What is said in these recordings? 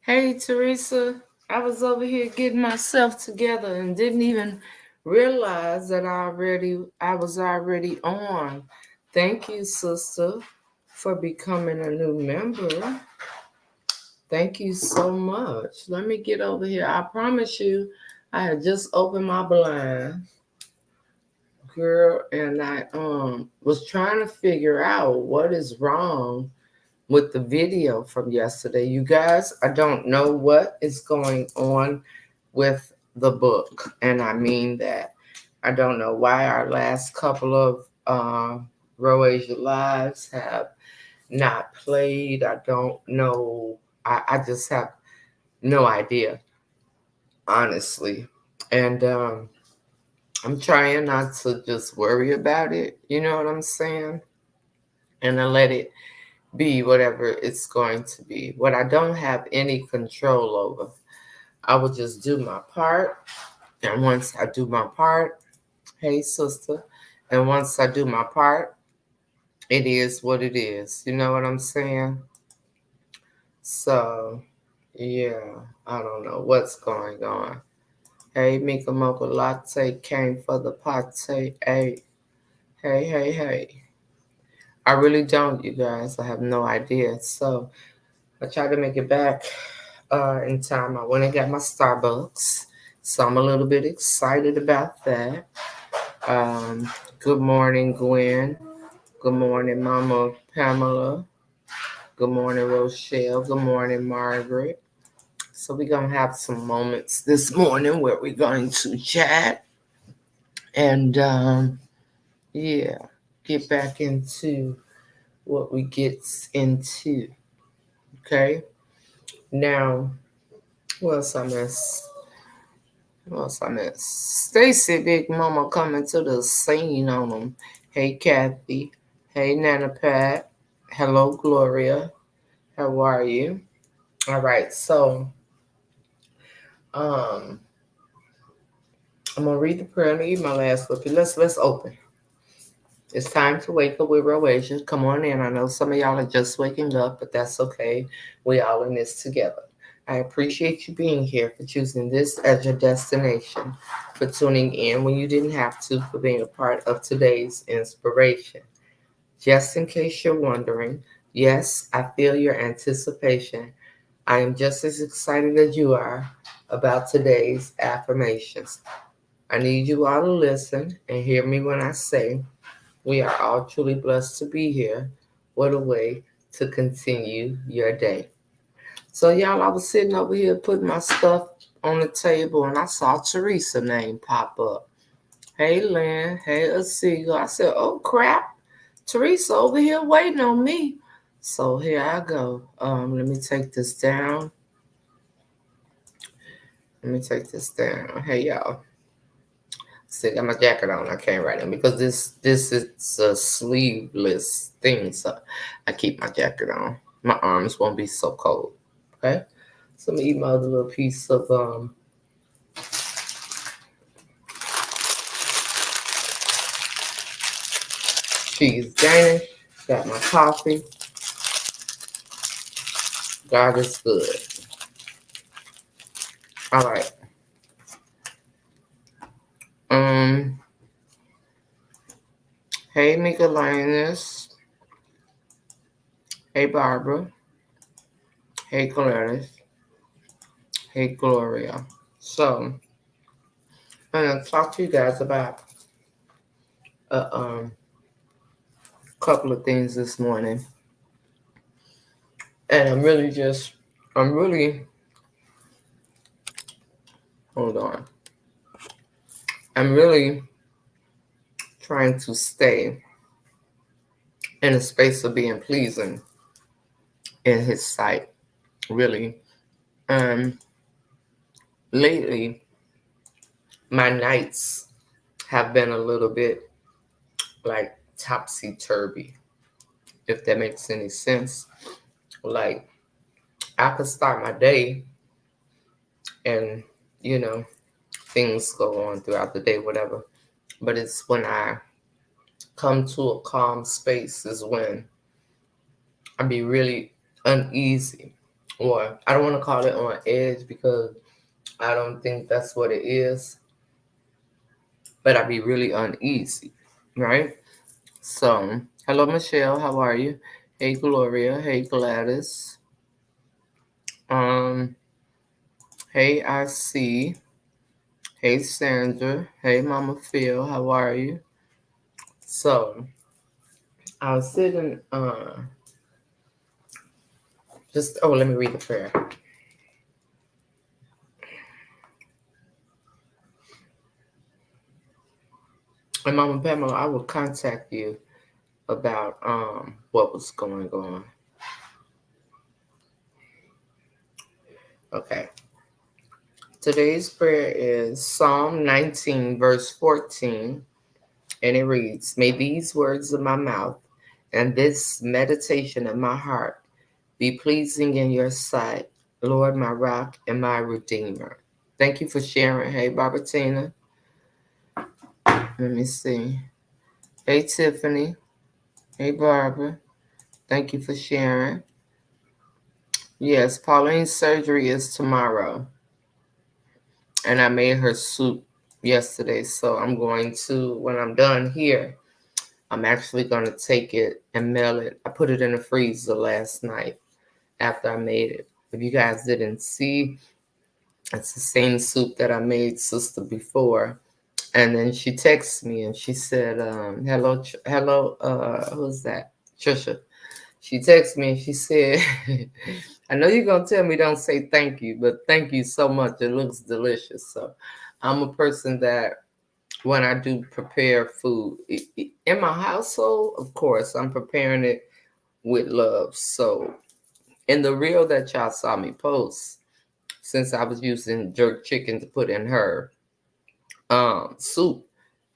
Hey Teresa, I was over here getting myself together and didn't even realize that I was already on. Thank you, sister, for becoming a new member. Thank you so much. Let me get over here. I promise you, I had just opened my blind, girl, and I was trying to figure out what is wrong with the video from yesterday. You guys, I don't know what is going on with the book. And I mean that. I don't know why our last couple of RoAsia lives have not played. I don't know. I just have no idea, honestly. And I'm trying not to just worry about it. You know what I'm saying? And I let it be whatever it's going to be. What I don't have any control over, I will just do my part. And once I do my part, hey, sister, and once I do my part, it is what it is. You know what I'm saying? So, yeah, I don't know what's going on. Hey, Mika Mocha Latte came for the pate. Hey, hey. I really don't, you guys. I have no idea. So, I tried to make it back in time. I went and got my Starbucks. So I'm a little bit excited about that. Good morning, Gwen. Good morning, Mama Pamela. Good morning, Rochelle. Good morning, Margaret. So we're going to have some moments this morning where we're going to chat and, yeah, get back into what we get into. Okay? Now, what else I miss? What's I miss? Stacy Big Mama coming to the scene on them. Hey Kathy. Hey Nana Pat. Hello Gloria. How are you? All right, so um I'm gonna read the prayer and eat my last cookie. Let's open. It's time to wake up with RoAsia. Come on in. I know some of y'all are just waking up, but that's okay. We all in this together. I appreciate you being here, for choosing this as your destination, for tuning in when you didn't have to, for being a part of today's inspiration. Just in case you're wondering, yes, I feel your anticipation. I am just as excited as you are about today's affirmations. I need you all to listen and hear me when I say we are all truly blessed to be here. What a way to continue your day. So, y'all, I was sitting over here putting my stuff on the table and I saw Teresa's name pop up. Hey, Lynn. Hey, Asiga. I said, oh, crap. Teresa over here waiting on me. So, here I go. Let me take this down. Hey, y'all. See, I got my jacket on. I can't write it because this is a sleeveless thing, so I keep my jacket on. My arms won't be so cold. Okay, so I'm gonna eat my other little piece of cheese Danish. Got my coffee. God is good. All right. Um. Hey, Mika Linus. Hey, Barbara. Hey, Gladys. Hey, Gloria. So I'm gonna talk to you guys about a couple of things this morning, and I'm really, hold on. I'm really trying to stay in a space of being pleasing in His sight. Really, um, lately my nights have been a little bit like topsy turvy, if that makes any sense. Like I could start my day, and you know things go on throughout the day, whatever. But it's when I come to a calm space is when I be really uneasy. or I don't want to call it on edge because I don't think that's what it is, but I'd be really uneasy, right? So, hello, Michelle. How are you? Hey, Gloria. Hey, Gladys. Um, hey, I see. Hey, Sandra. Hey, Mama Phil. How are you? So, I was sitting, let me read the prayer. And Mama Pamela, I will contact you about what was going on. Okay. Today's prayer is Psalm 19, verse 14, and it reads, May these words of my mouth and this meditation of my heart be pleasing in your sight, Lord, my rock and my redeemer. Thank you for sharing. Hey, Barbatina. Let me see. Hey, Tiffany. Hey, Barbara. Thank you for sharing. Yes, Pauline's surgery is tomorrow. And I made her soup yesterday. So I'm going to, when I'm done here, I'm actually going to take it and mail it. I put it in the freezer last night after I made it. If you guys didn't see, it's the same soup that I made sister before. And then she texted me and she said, hello, who's that? Trisha. She texted me and she said, I know you're going to tell me don't say thank you, but thank you so much. It looks delicious. So I'm a person that when I do prepare food in my household, of course, I'm preparing it with love. So in the reel that y'all saw me post, since I was using jerk chicken to put in her soup,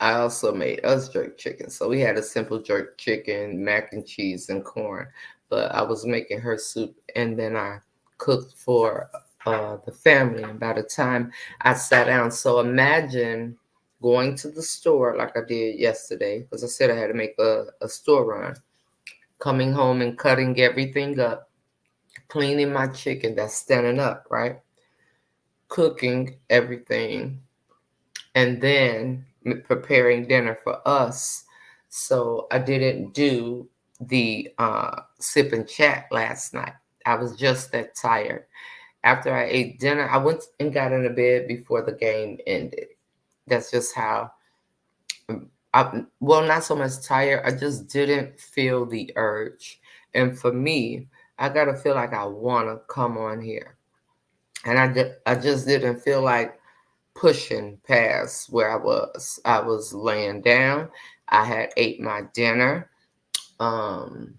I also made us jerk chicken. So we had a simple jerk chicken, mac and cheese, and corn. But I was making her soup, and then I cooked for the family. And by the time I sat down, so imagine going to the store like I did yesterday, because I said I had to make a store run, coming home and cutting everything up, cleaning my chicken that's standing up, right? Cooking everything and then preparing dinner for us. So I didn't do the sip and chat last night. I was just that tired. After I ate dinner, I went and got into bed before the game ended. That's just how, not so much tired. I just didn't feel the urge. And for me, I got to feel like I want to come on here. And I just didn't feel like pushing past where I was. I was laying down. I had ate my dinner. Um,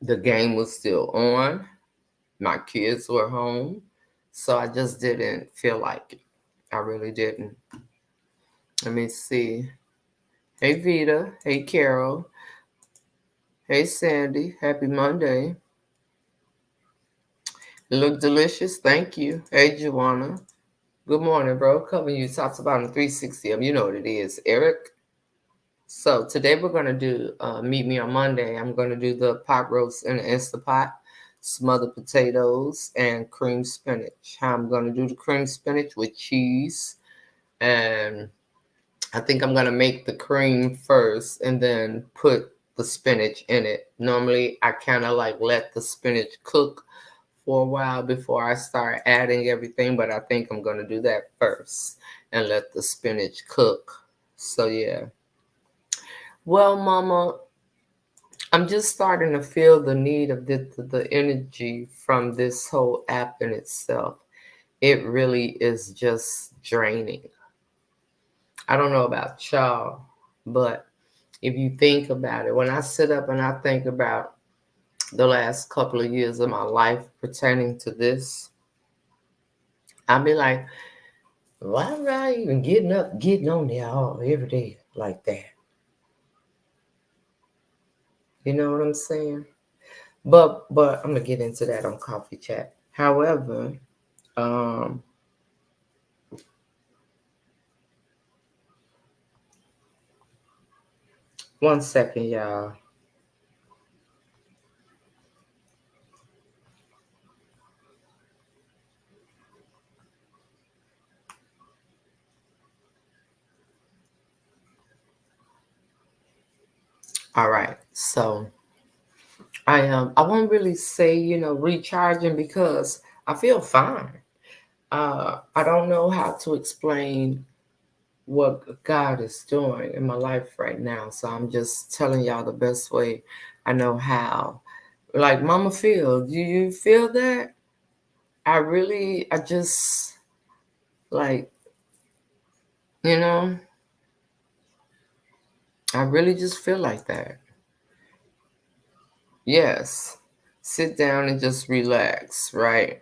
the game was still on. My kids were home. So I just didn't feel like it. I really didn't. Let me see. Hey, Vita. Hey, Carol. Hey, Sandy. Happy Monday. You look delicious. Thank you. Hey, Joanna. Good morning, bro. Coming you talks about in 360. You know what it is. Eric. So today we're going to do Meet Me on Monday. I'm going to do the pot roast in the Instapot, smothered potatoes, and cream spinach. How I'm going to do the cream spinach with cheese. And I think I'm going to make the cream first and then put the spinach in it. Normally, I kind of like let the spinach cook for a while before I start adding everything. But I think I'm going to do that first and let the spinach cook. So, yeah. Well, Mama, I'm just starting to feel the need of the energy from this whole app in itself. It really is just draining. I don't know about y'all, but if you think about it, when I sit up and I think about the last couple of years of my life pertaining to this, I'll be like, why am I even getting on there every day like that? You know what I'm saying? But I'm gonna get into that on Coffee Chat. However, um, one second, y'all. All right. So I won't really say, recharging because I feel fine. I don't know how to explain what God is doing in my life right now. So I'm just telling y'all the best way I know how. Like Mama feel, do you feel that? I just like, you know, I really just feel like that. Yes. Sit down and just relax, right?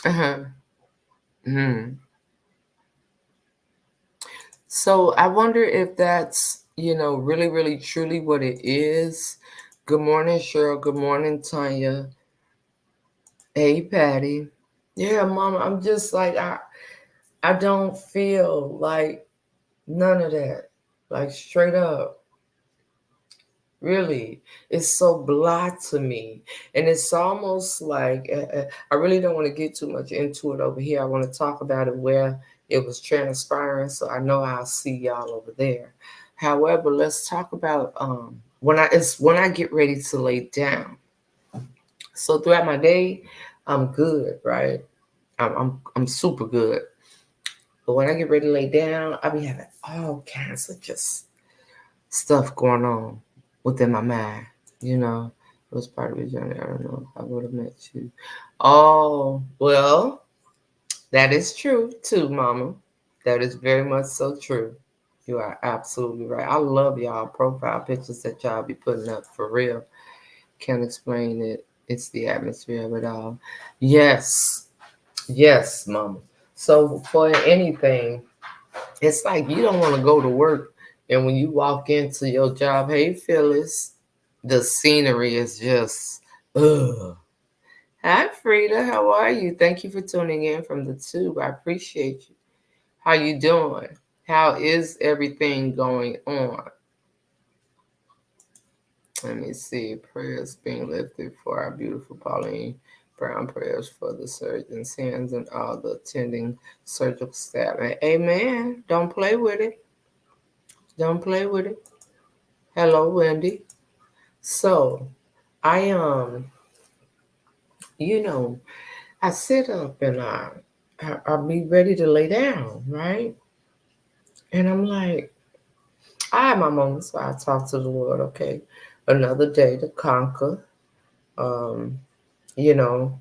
Uh-huh. Hmm. So I wonder if that's, really, really, truly what it is. Good morning, Cheryl. Good morning, Tanya. Hey, Patty. Yeah, Mama, I'm just like, I don't feel like none of that. Like, straight up. Really, it's so blah to me. And it's almost like, I really don't want to get too much into it over here. I want to talk about it where it was transpiring. So I know I'll see y'all over there. However, let's talk about when I get ready to lay down. So throughout my day, I'm good, right? I'm super good. But when I get ready to lay down, I be having all kinds of just stuff going on within my mind. You know, it was part of the journey. I don't know if I would have met you. Oh, well, that is true too, Mama. That is very much so true. You are absolutely right. I love y'all profile pictures that y'all be putting up for real. Can't explain it. It's the atmosphere of it all. Yes, yes, Mama. So for anything, it's like you don't want to go to work, and when you walk into your job, hey Phyllis, the scenery is just ugh. Hi Frida, how are you? Thank you for tuning in from the tube. I appreciate you. How you doing? How is everything going on? Let me see. Prayers being lifted for our beautiful Pauline Brown. Prayers for the surgeon's hands and all the attending surgical staff. And amen. Don't play with it. Don't play with it. Hello, Wendy. So I you know, I sit up and I'll be ready to lay down, right? And I'm like, I have my moments where I talk to the Lord, okay, another day to conquer, um, you know,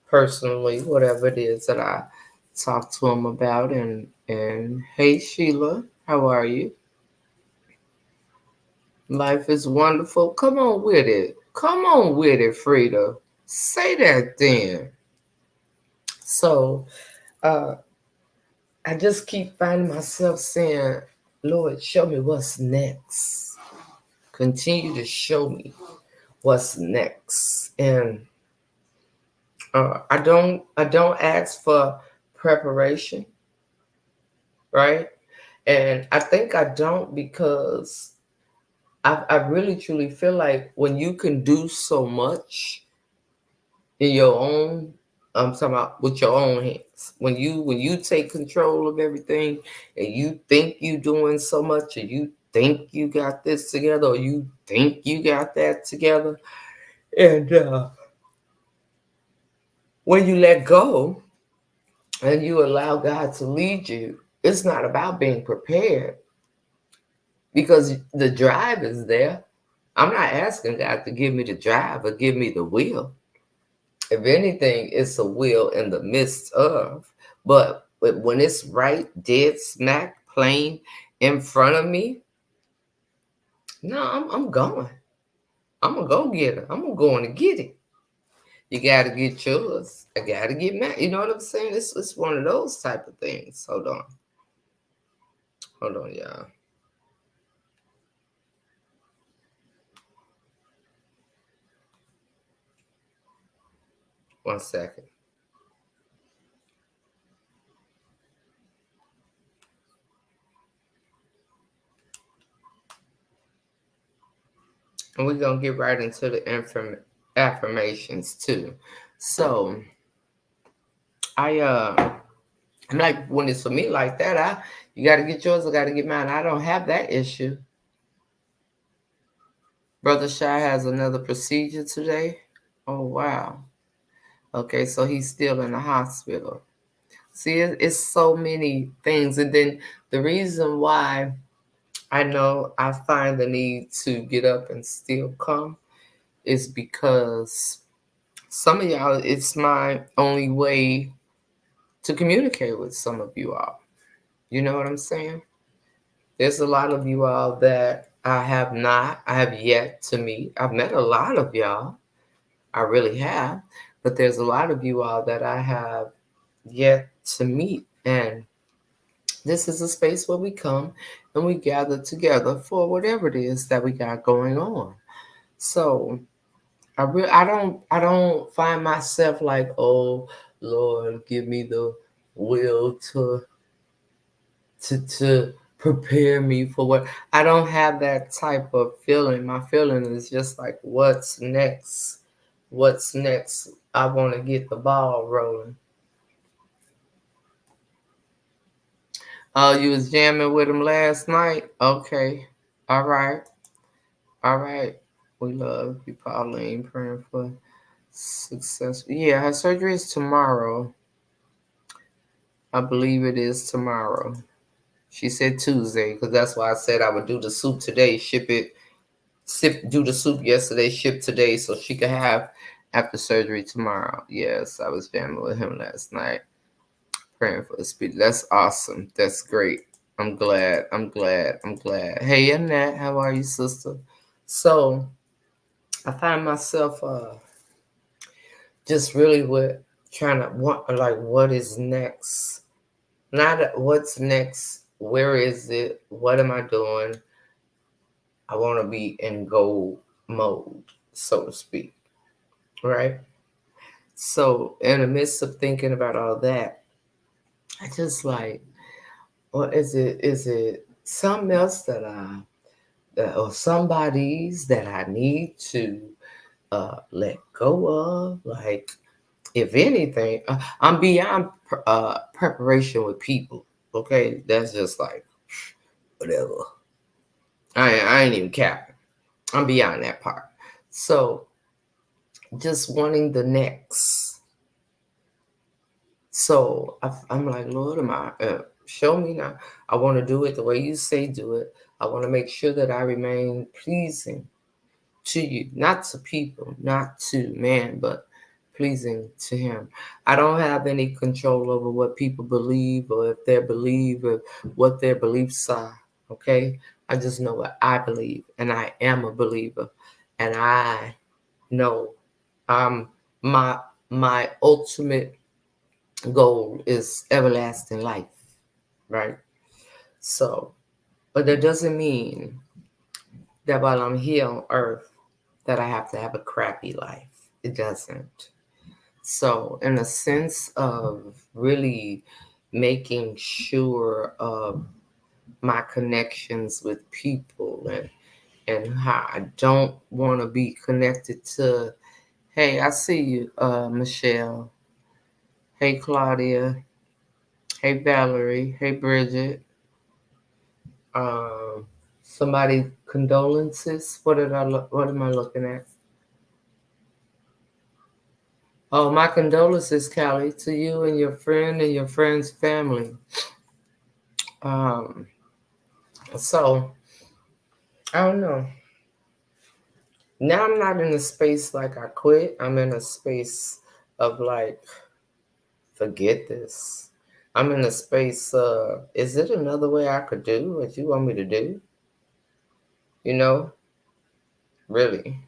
personally, whatever it is that I talk to him about. And hey, Sheila, how are you? Life is wonderful. Come on with it. Come on with it, Frida. Say that then. So uh, I just keep finding myself saying, Lord, show me what's next. Continue to show me what's next. And I don't ask for preparation, right? And I think I don't because I really truly feel like when you can do so much in your own, I'm talking about with your own hands. When you take control of everything and you think you doing so much, or you think you got this together, or you think you got that together, and when you let go and you allow God to lead you, it's not about being prepared because the drive is there. I'm not asking God to give me the drive or give me the will. If anything, it's a will in the midst of. But when it's right, dead smack, plain in front of me, no, I'm going. I'm gonna go get it. I'm gonna go on and get it. You gotta get yours. I gotta get mine. You know what I'm saying? It's one of those type of things. Hold on, y'all. One second. And we're gonna get right into the affirmations too. So I'm like, when it's for me like that, you gotta get yours, I gotta get mine. I don't have that issue. Brother Shy has another procedure today. Oh, wow. Okay, so he's still in the hospital. See, it's so many things. And then the reason why I know I find the need to get up and still come is because some of y'all, it's my only way to communicate with some of you all. You know what I'm saying? There's a lot of you all that I have yet to meet. I've met a lot of y'all. I really have. But there's a lot of you all that I have yet to meet. And this is a space where we come and we gather together for whatever it is that we got going on. So I don't find myself like, oh Lord, give me the will to prepare me for what. I don't have that type of feeling. My feeling is just like, what's next? What's next? I want to get the ball rolling. Oh, you was jamming with him last night? Okay. All right. All right. We love you, Pauline, praying for success. Yeah, her surgery is tomorrow. I believe it is tomorrow. She said Tuesday, because that's why I said I would do the soup today, do the soup yesterday, ship today, so she could have after surgery tomorrow. Yes, I was jamming with him last night, praying for the speed. That's awesome. That's great. I'm glad. I'm glad. I'm glad. Hey, Annette, how are you, sister? So I find myself just really trying to want, like, what is next? Not what's next. Where is it? What am I doing? I want to be in goal mode, so to speak. Right? So in the midst of thinking about all that, I just like, what is it? Is it something else or somebody's that I need to let go of? Like, if anything, I'm beyond preparation with people. Okay, that's just like whatever. I ain't even capping. I'm beyond that part. So just wanting the next. So I'm like, Lord, show me now. I want to do it the way you say do it. I want to make sure that I remain pleasing to you, not to people, not to man, but pleasing to him. I don't have any control over what people believe or if they believe or what their beliefs are. Okay. I just know what I believe, and I am a believer, and I know my my ultimate goal is everlasting life, right? So, but that doesn't mean that while I'm here on earth that I have to have a crappy life. It doesn't. So, in a sense of really making sure of my connections with people and how I don't want to be connected to, hey, I see you, Michelle. Hey, Claudia. Hey, Valerie. Hey, Bridget. Um, somebody condolences. What am I looking at? Oh, my condolences, Callie, to you and your friend and your friend's family. Um, so I don't know. Now I'm not in a space like I quit. I'm in a space of like, forget this. I'm in a space. Is it another way I could do what you want me to do? You know, really,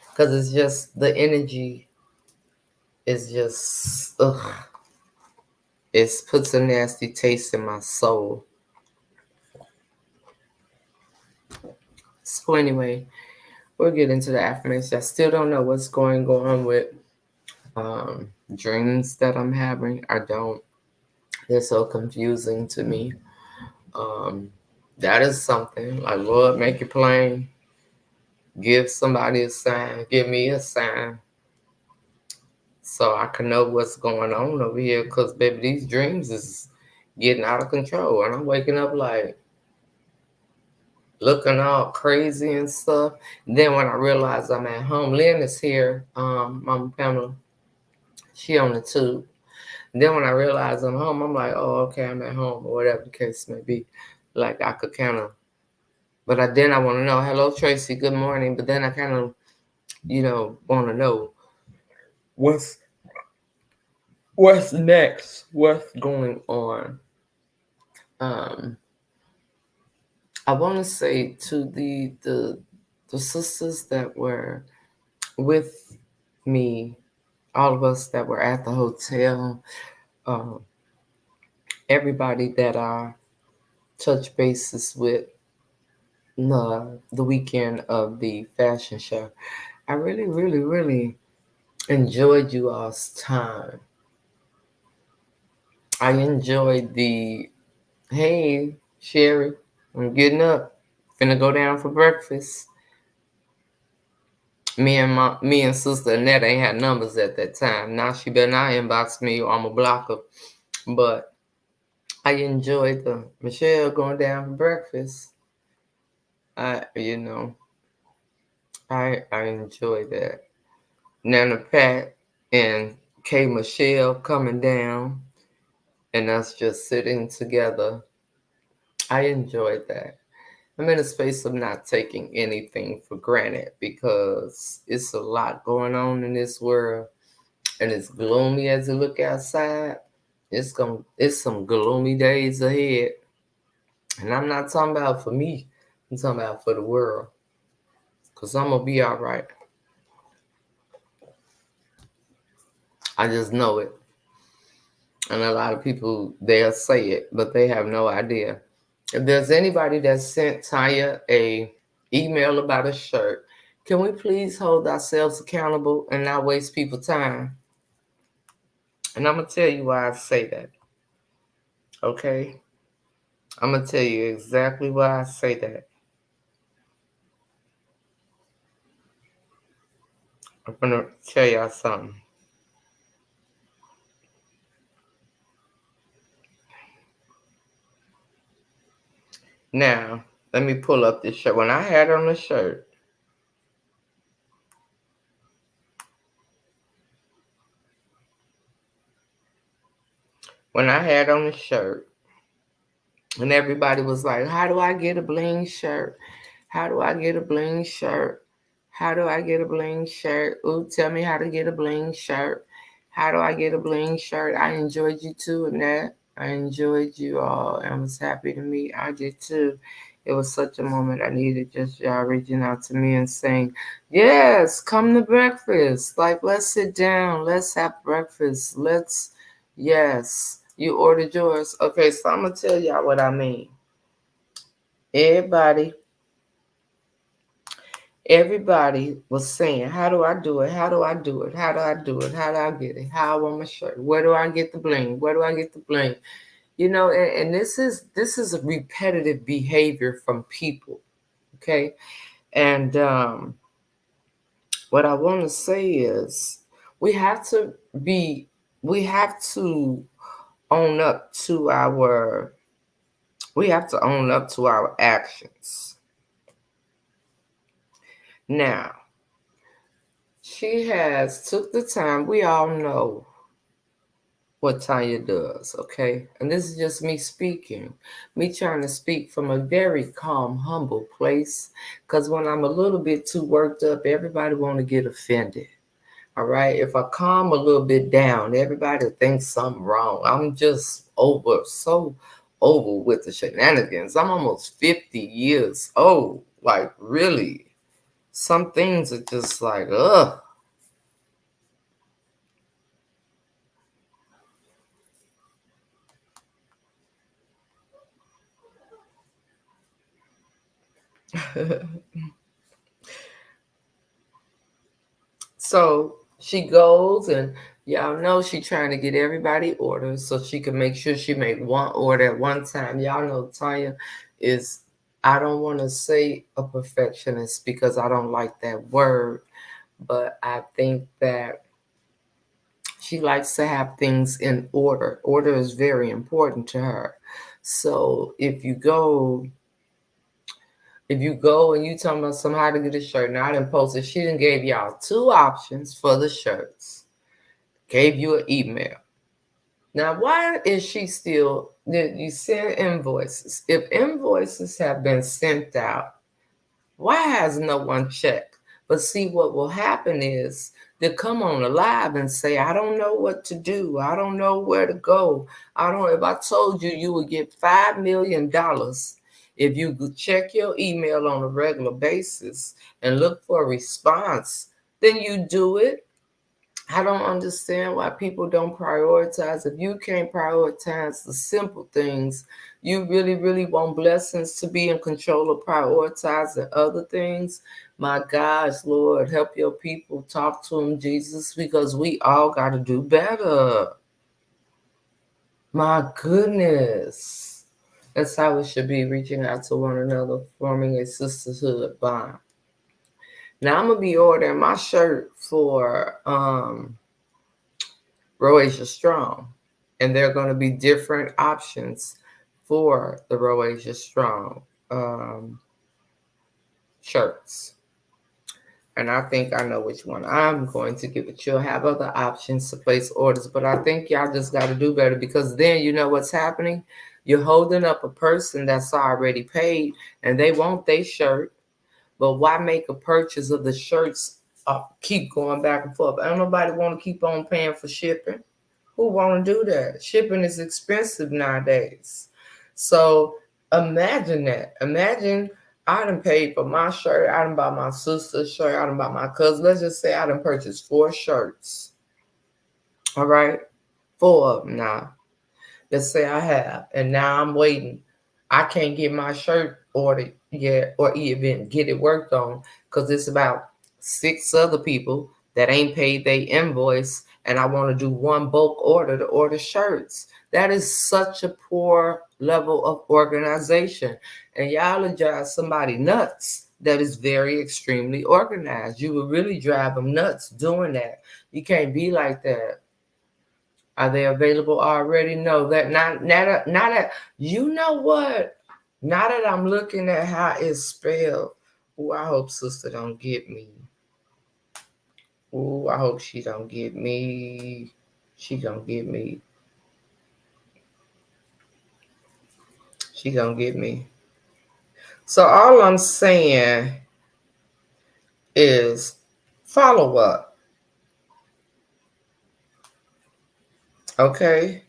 because it's just the energy is just ugh. It puts a nasty taste in my soul. So anyway, we'll get into the affirmation. I still don't know what's going on with dreams that I'm having. I don't. They're so confusing to me. Um, that is something like, Lord, make it plain. Give somebody a sign. Give me a sign so I can know what's going on over here. Because, baby, these dreams is getting out of control. And I'm waking up like, looking all crazy and stuff. Then when I realize I'm at home, Lynn is here, Mama Pamela, she on the tube. Then when I realize I'm home, I'm like, oh, okay, I'm at home, or whatever the case may be. Like I could kind of, but then I want to know, hello Tracy, good morning. But then I kind of, want to know what's next, what's going on. I want to say to the sisters that were with me, all of us that were at the hotel, um, everybody that I touched bases with the weekend of the fashion show. I really, really, really enjoyed you all's time. I enjoyed hey, Sherry, I'm getting up. Finna go down for breakfast. Me and Sister Annette ain't had numbers at that time. Now she better not inbox me or I'm a blocker. But I enjoyed the Michelle going down for breakfast. I enjoy that. Nana Pat and K Michelle coming down and us just sitting together. I enjoyed that. I'm in a space of not taking anything for granted because it's a lot going on in this world, and it's gloomy as you look outside. It's some gloomy days ahead. And I'm not talking about for me, I'm talking about for the world. Because I'm gonna be all right. I just know it. And a lot of people, they'll say it, but they have no idea. If there's anybody that sent Tanya a email about a shirt, can we please hold ourselves accountable and not waste people's time? And I'm going to tell you why I say that. Okay? I'm going to tell you exactly why I say that. I'm going to tell y'all something. Now, let me pull up this shirt. When I had on the shirt, and everybody was like, how do I get a bling shirt? How do I get a bling shirt? How do I get a bling shirt? Ooh, tell me how to get a bling shirt. How do I get a bling shirt? I enjoyed you too, Annette. I enjoyed you all. I was happy to meet. I did too. It was such a moment I needed, just y'all reaching out to me and saying, yes, come to breakfast. Like, let's sit down. Let's have breakfast. Yes, you ordered yours. Okay, so I'm going to tell y'all what I mean. Everybody was saying, how do I do it? How do I do it? How do I do it? How do I get it? How I want my shirt? Where do I get the bling? Where do I get the bling? And this is a repetitive behavior from people. Okay. And what I want to say is we have to own up to our actions. Now, she has took the time. We all know what Tanya does, okay? And this is just me speaking, me trying to speak from a very calm, humble place. Because when I'm a little bit too worked up, everybody want to get offended, all right? If I calm a little bit down, everybody thinks something wrong. I'm just so over with the shenanigans. I'm almost 50 years old. Like, really, some things are just like, ugh. So she goes and y'all know she trying to get everybody orders so she can make sure she make one order at one time. Y'all know Tanya is, I don't want to say a perfectionist because I don't like that word, but I think that she likes to have things in order. Order is very important to her. So if If you go and you talking about somehow to get a shirt, now I didn't post it. She done gave y'all 2 options for the shirts. Gave you an email. Now, why is she still, you send invoices? If invoices have been sent out, why has no one checked? But see, what will happen is they'll come on a live and say, I don't know what to do. I don't know where to go. If I told you you would get $5 million if you could check your email on a regular basis and look for a response, then you do it. I don't understand why people don't prioritize. If you can't prioritize the simple things, you really, really want blessings to be in control of prioritizing other things. My gosh, Lord, help your people. Talk to them, Jesus, because we all got to do better. My goodness. That's how we should be, reaching out to one another, forming a sisterhood bond. Now I'm going to be ordering my shirt for RoAsia Strong. And there are going to be different options for the RoAsia Strong shirts. And I think I know which one I'm going to get, but you'll have other options to place orders. But I think y'all just got to do better, because then you know what's happening. You're holding up a person that's already paid and they want their shirt. But why make a purchase of the shirts keep going back and forth? I don't nobody want to keep on paying for shipping. Who want to do that? Shipping is expensive nowadays. So imagine that. Imagine I done paid for my shirt. I done bought my sister's shirt. I done bought my cousin. Let's just say I done purchased 4 shirts. All right? 4 of them now. Let's say I have. And now I'm waiting. I can't get my shirt ordered yet or even get it worked on, because it's about 6 other people that ain't paid their invoice, and I want to do one bulk order to order shirts. That is such a poor level of organization. And y'all will drive somebody nuts that is very extremely organized. You will really drive them nuts doing that. You can't be like that. Are they available already? No, that not that. You know what? Now that I'm looking at how it's spelled, oh, I hope sister don't get me. Oh, I hope she don't get me. She gonna get me. She gonna get me. So all I'm saying is follow up. Okay?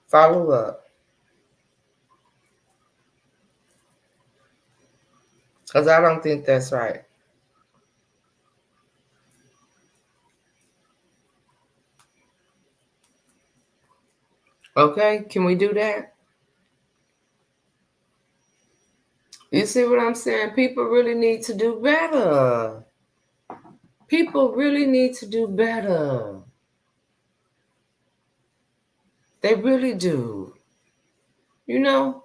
Follow up. Because I don't think that's right. Okay? Can we do that? You see what I'm saying? People really need to do better. People really need to do better. They really do. You know,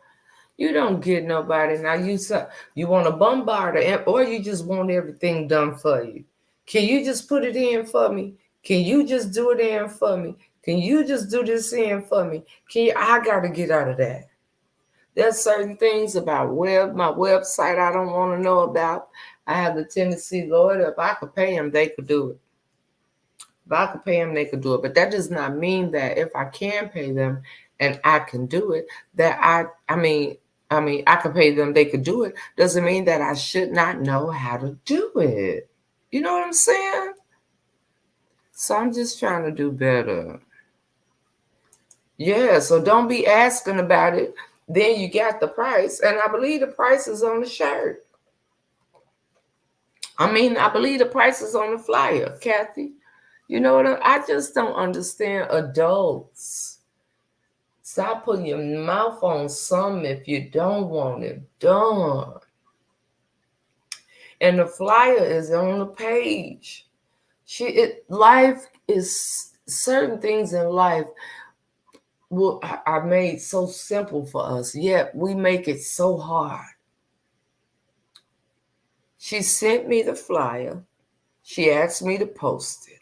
you don't get nobody. Now you want to bombard her, or you just want everything done for you. Can you just put it in for me? Can you just do it in for me? Can you just do this in for me? I got to get out of that. There's certain things about my website I don't want to know about. I have the tendency, Lord, if I could pay them, they could do it. If I could pay them, they could do it. But that does not mean that if I can pay them and I can do it, that I mean, I could pay them, they could do it. Doesn't mean that I should not know how to do it. You know what I'm saying? So I'm just trying to do better. Yeah, so don't be asking about it. Then you got the price. And I believe the price is on the shirt. I believe the price is on the flyer, Kathy. You know what? I just don't understand adults. Stop putting your mouth on something if you don't want it done. And the flyer is on the page. Life is, certain things in life are made so simple for us, yet we make it so hard. She sent me the flyer. She asked me to post it.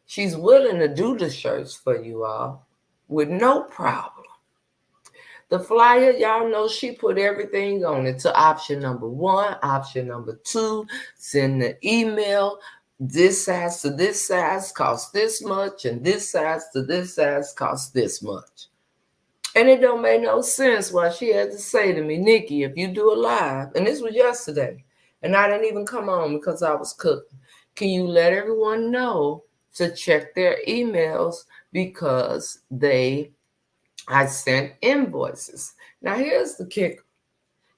She's willing to do the shirts for you all. with no problem. The flyer, y'all know she put everything on it to option number 1, option number 2, send the email. This size to this size costs this much, and this size to this size costs this much. And it don't make no sense why she had to say to me, Nikki, if you do a live, and this was yesterday, and I didn't even come on because I was cooking, can you let everyone know to check their emails because I sent invoices. Now here's the kicker.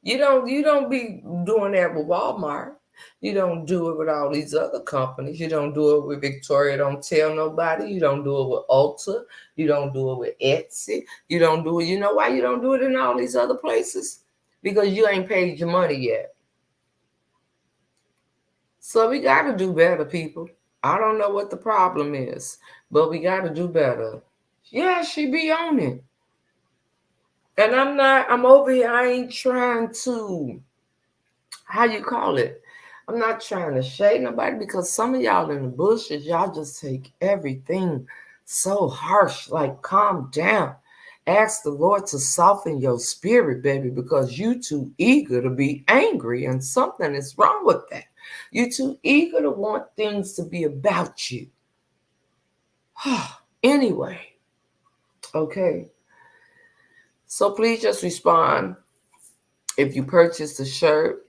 You don't be doing that with Walmart. You don't do it with all these other companies. You don't do it with Victoria Don't Tell Nobody. You don't do it with Ulta. You don't do it with Etsy. You don't do it. You know why you don't do it in all these other places? Because you ain't paid your money yet. So we got to do better, people. I don't know what the problem is, but we got to do better. Yeah, she be on it. And I'm over here. I ain't trying to, how you call it? I'm not trying to shade nobody because some of y'all in the bushes, y'all just take everything so harsh. Like, calm down. Ask the Lord to soften your spirit, baby, because you too eager to be angry and something is wrong with that. You too eager to want things to be about you. Anyway, okay. So please just respond if you purchased a shirt.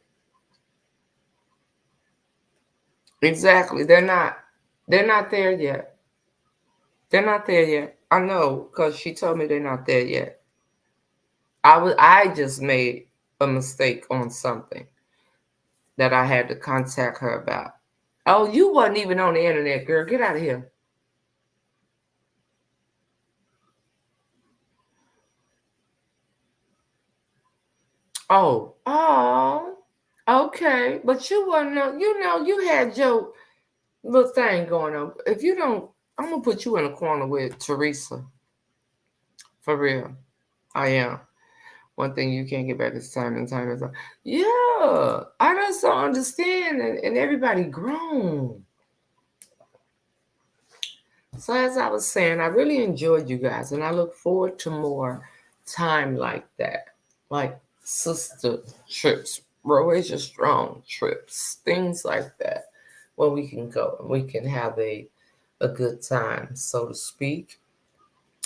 Exactly. They're not there yet. They're not there yet. I know because she told me they're not there yet. I just made a mistake on something that I had to contact her about. Oh, you wasn't even on the internet, girl. Get out of here. Oh, okay. But you wasn't you had your little thing going on. If you don't, I'm gonna put you in a corner with Teresa. For real. I am. One thing you can't get back is time, and time is up. Yeah, I just don't understand, and everybody grown. So as I was saying, I really enjoyed you guys, and I look forward to more time like that, like sister trips, RoAsia Strong trips, things like that, where we can go and we can have a good time, so to speak,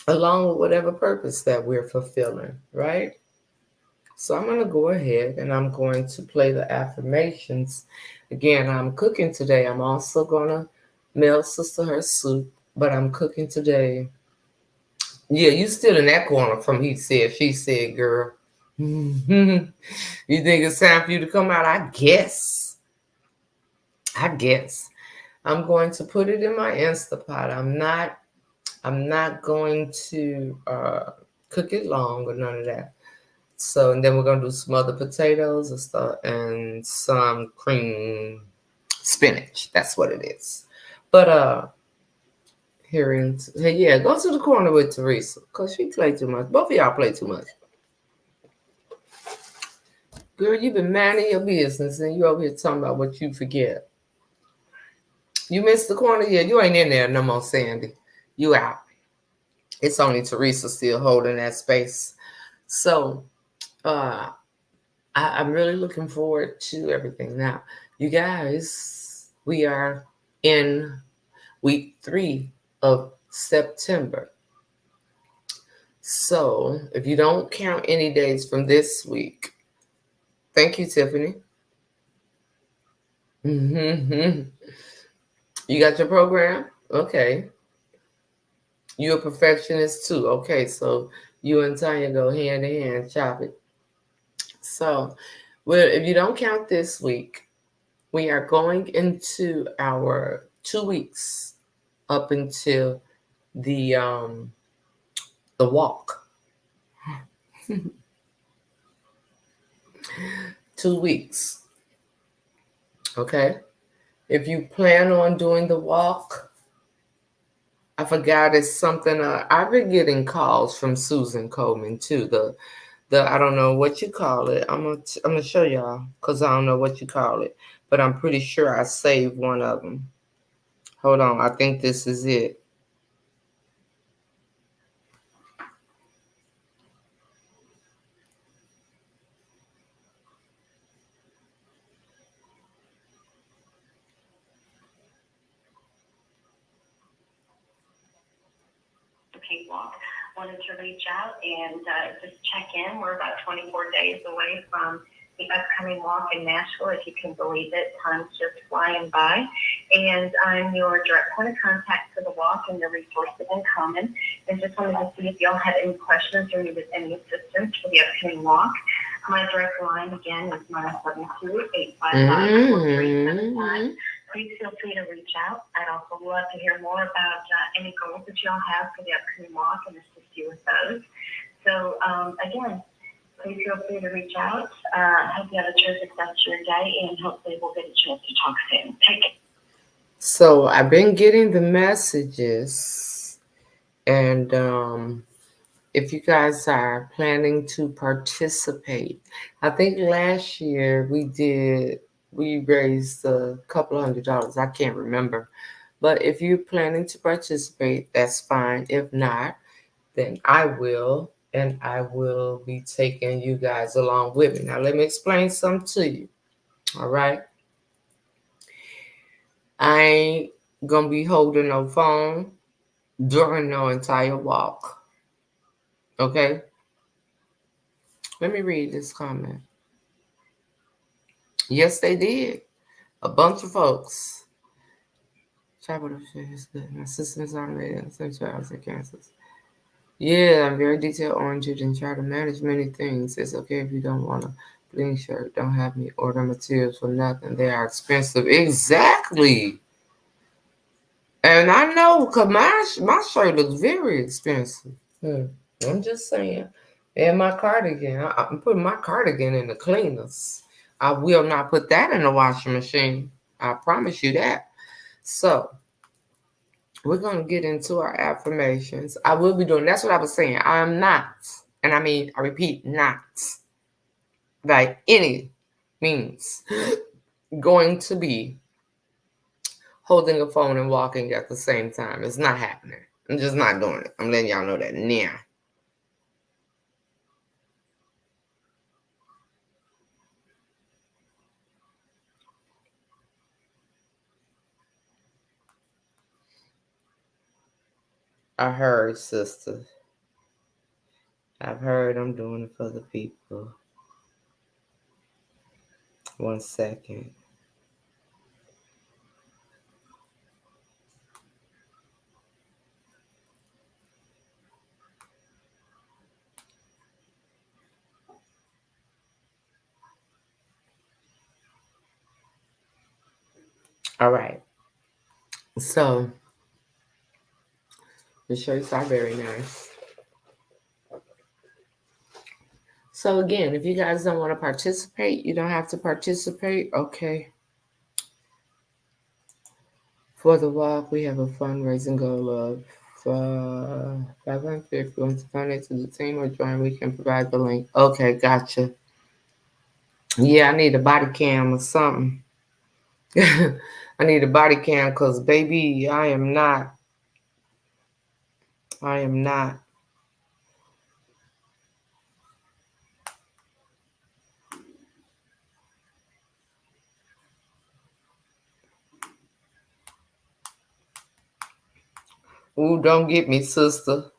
along with whatever purpose that we're fulfilling, right? So I'm going to go ahead and I'm going to play the affirmations. Again, I'm cooking today. I'm also going to mail sister her soup, but I'm cooking today. Yeah, you still in that corner from he said, she said, girl. You think it's time for you to come out? I guess. I guess. I'm going to put it in my Instapot. I'm not going to cook it long or none of that. So, and then we're gonna do some other potatoes and stuff, and some cream spinach. That's what it is. But hey, yeah, go to the corner with Teresa, cause she play too much. Both of y'all play too much. Girl, you've been minding your business, and you over here talking about what you forget. You missed the corner, yeah. You ain't in there no more, Sandy. You out. It's only Teresa still holding that space. So, uh, I'm really looking forward to everything. Now, you guys, we are in week 3 of September. So, if you don't count any days from this week, thank you, Tiffany. Mm-hmm. You got your program? Okay. You're a perfectionist too. Okay, so you and Tanya go hand in hand, chop it. So, well, if you don't count this week, we are going into our 2 weeks up until the walk. 2 weeks. Okay. If you plan on doing the walk, I forgot it's something. I've been getting calls from Susan Coleman too. The I don't know what you call it. I'm gonna show y'all because I don't know what you call it, but I'm pretty sure I saved one of them. Hold on, I think this is it. 5K walk. Wanted to reach out and just check in. We're about 24 days away from the upcoming walk in Nashville. If you can believe it, time's just flying by. And I'm your direct point of contact for the walk and the resources in common. And just wanted to see if y'all had any questions or needed any assistance for the upcoming walk. My direct line again is 972-855-4375. Please feel free to reach out. I'd also love to hear more about any goals that y'all have for the upcoming walk and assist you with those. So again, please feel free to reach out. Hope you have a terrific rest of your day, and hopefully we'll get a chance to talk soon. Take it. So I've been getting the messages, and if you guys are planning to participate, I think last year we raised a couple $100. I can't remember. But if you're planning to participate, that's fine. If not, then I will, and I will be taking you guys along with me. Now, let me explain something to you. All right. I ain't gonna be holding no phone during no entire walk. Okay? Let me read this comment. Yes, they did. A bunch of folks. Chapel of shit is good. My system's automated. Some trials and cancers. Yeah, I'm very detail oriented and try to manage many things. It's okay if you don't want a bling shirt. Don't have me order materials for nothing. They are expensive. Exactly. And I know because my shirt looks very expensive. I'm just saying. And my cardigan. I'm putting my cardigan in the cleaners. I will not put that in the washing machine. I promise you that. So we're going to get into our affirmations. I will be doing, that's what I was saying. I'm not, and I mean, I repeat, not by any means going to be holding a phone and walking at the same time. It's not happening. I'm just not doing it. I'm letting y'all know that now. I heard, sister. I've heard. I'm doing it for the people. 1 second. All right. So the shirts are very nice. So again, if you guys don't want to participate, you don't have to participate. Okay. For the walk, we have a fundraising goal of $550. If you want to donate to the team or join, we can provide the link. Okay, gotcha. Yeah, I need a body cam or something. I need a body cam because, baby, I am not. Ooh, don't get me, sister.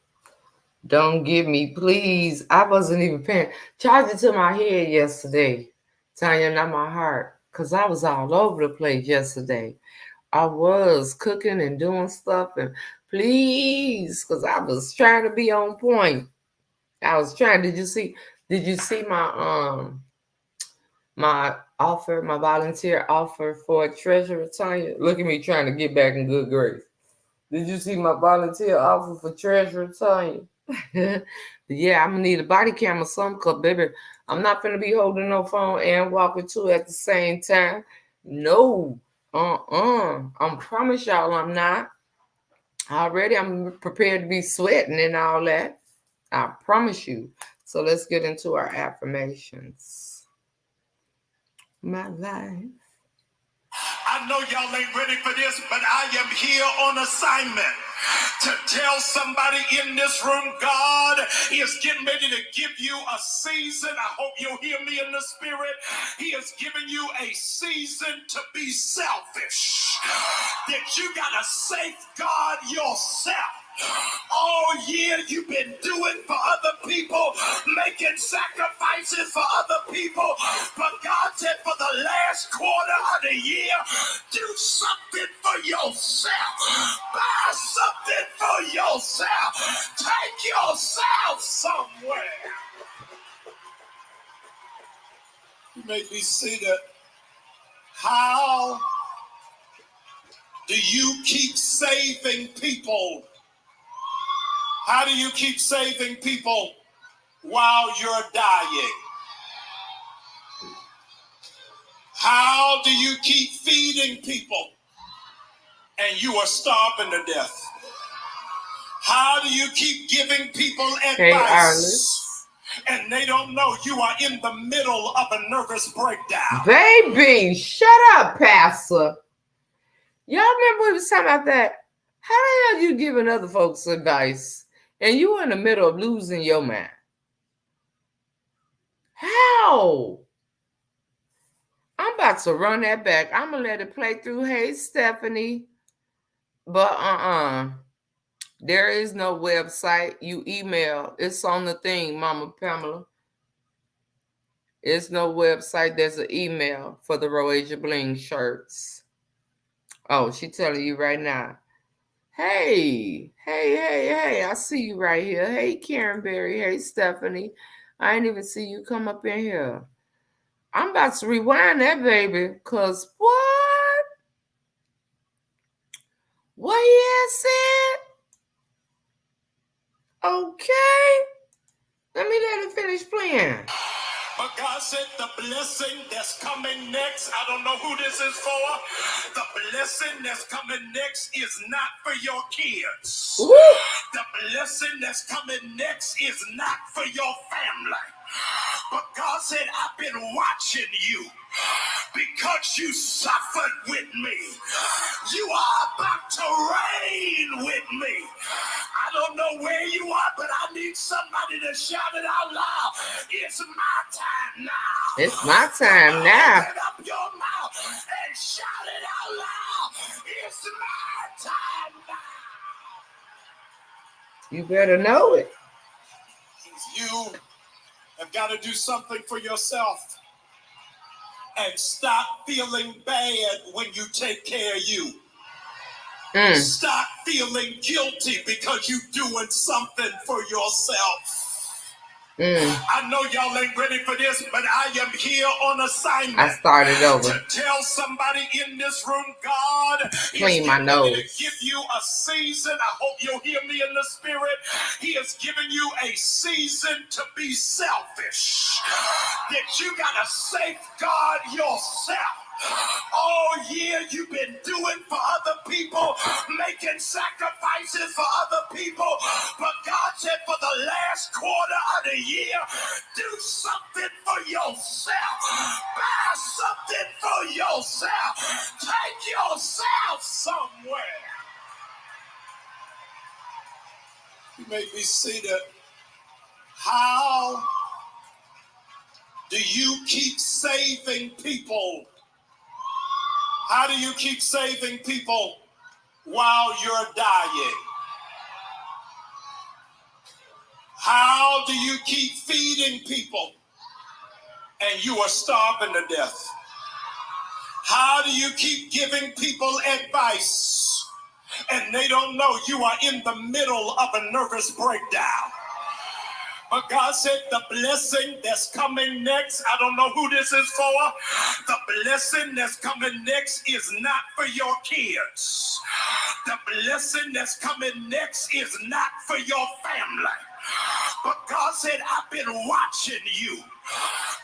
Don't get me, please. I wasn't even paying. Charged it to my head yesterday. Tanya, not my heart. Because I was all over the place yesterday. I was cooking and doing stuff, and please, because I was trying to be on point. I was trying. Did you see my offer, my volunteer offer for treasurer, Tanya? Look at me trying to get back in good grace. Did you see my volunteer offer for treasurer, Tanya? Yeah, I'm gonna need a body cam or something, cause baby, I'm not gonna be holding no phone and walking too at the same time. No, I promise y'all I'm not. Already I'm prepared to be sweating and all that. I promise you. So let's get into our affirmations. My life. I know y'all ain't ready for this, but I am here on assignment to tell somebody in this room God is getting ready to give you a season. I hope you'll hear me in the spirit. He is giving you a season to be selfish, that you got to safeguard yourself. All year you've been doing for other people, making sacrifices for other people. But God said for the last quarter of the year, do something for yourself. Buy something for yourself. Take yourself somewhere. You may be seated. How do you keep saving people? How do you keep saving people while you're dying? How do you keep feeding people and you are starving to death? How do you keep giving people advice and they don't know you are in the middle of a nervous breakdown? Baby, shut up, Pastor. Y'all remember we was talking about that? How the hell you giving other folks advice and you in the middle of losing your mind? How? I'm about to run that back. I'm going to let it play through. Hey, Stephanie. But there is no website. You email. It's on the thing, Mama Pamela. It's no website. There's an email for the RoAsia Bling shirts. Oh, she telling you right now. Hey, I see you right here. Hey, Karen Berry. Hey, Stephanie. I ain't even see you come up in here. I'm about to rewind that, baby, because what? What he said? Okay. Let him finish playing. But God said the blessing that's coming next, I don't know who this is for. The blessing that's coming next is not for your kids. Woo. The blessing that's coming next is not for your family. But God said, I've been watching you because you suffered with me. You are about to reign with me. I don't know where you are, but I need somebody to shout it out loud. It's my time now. It's my time now. Open up your mouth and shout it out loud. It's my time now. You better know it. You have got to do something for yourself and stop feeling bad when you take care of you. Stop feeling guilty because you're doing something for yourself. I know y'all ain't ready for this, but I am here on assignment. I started over. To tell somebody in this room, God Clean my nose. To give you a season. I hope you'll hear me in the spirit. He has given you a season to be selfish. That you got to safeguard yourself. All year you've been doing for other people, making sacrifices for other people. But God said for the last quarter of the year, do something for yourself. Buy something for yourself. Take yourself somewhere. You may be seated. How do you keep saving people? How do you keep saving people while you're dying? How do you keep feeding people and you are starving to death? How do you keep giving people advice and they don't know you are in the middle of a nervous breakdown? But God said the blessing that's coming next, I don't know who this is for. The blessing that's coming next is not for your kids. The blessing that's coming next is not for your family. But God said, I've been watching you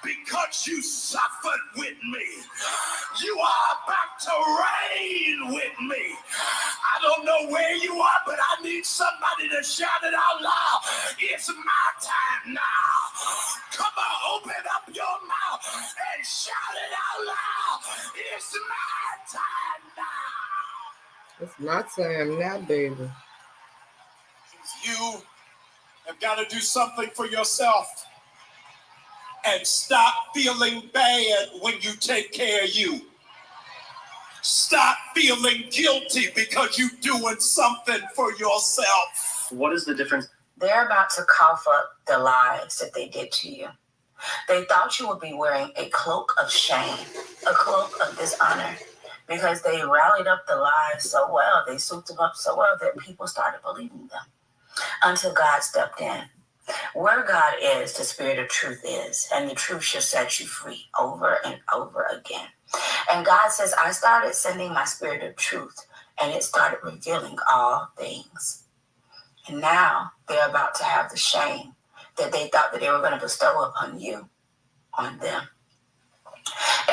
because you suffered with me. You are about to reign with me. I don't know where you are, but I need somebody to shout it out loud. It's my time now. Come on, open up your mouth and shout it out loud. It's my time now. It's my time now, baby. You have got to do something for yourself and stop feeling bad when you take care of you. Stop feeling guilty because you're doing something for yourself. What is the difference? They're about to cough up the lies that they did to you. They thought you would be wearing a cloak of shame, a cloak of dishonor, because they rallied up the lies so well, they souped them up so well that people started believing them until God stepped in. Where God is, the spirit of truth is, and the truth shall set you free over and over again. And God says, I started sending my spirit of truth, and it started revealing all things. And now they're about to have the shame that they thought that they were going to bestow upon you, on them.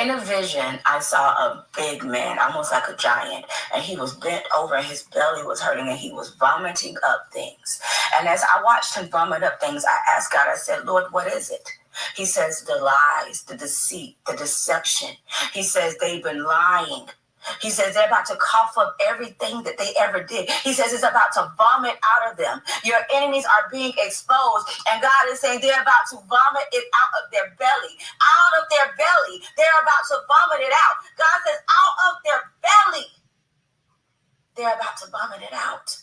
In a vision, I saw a big man, almost like a giant, and he was bent over and his belly was hurting and he was vomiting up things. And as I watched him vomit up things, I asked God, I said, Lord, what is it? He says, the lies, the deceit, the deception. He says, they've been lying. He says they're about to cough up everything that they ever did. He says it's about to vomit out of them. Your enemies are being exposed, and God is saying they're about to vomit it out of their belly. Out of their belly. They're about to vomit it out. God says out of their belly. They're about to vomit it out.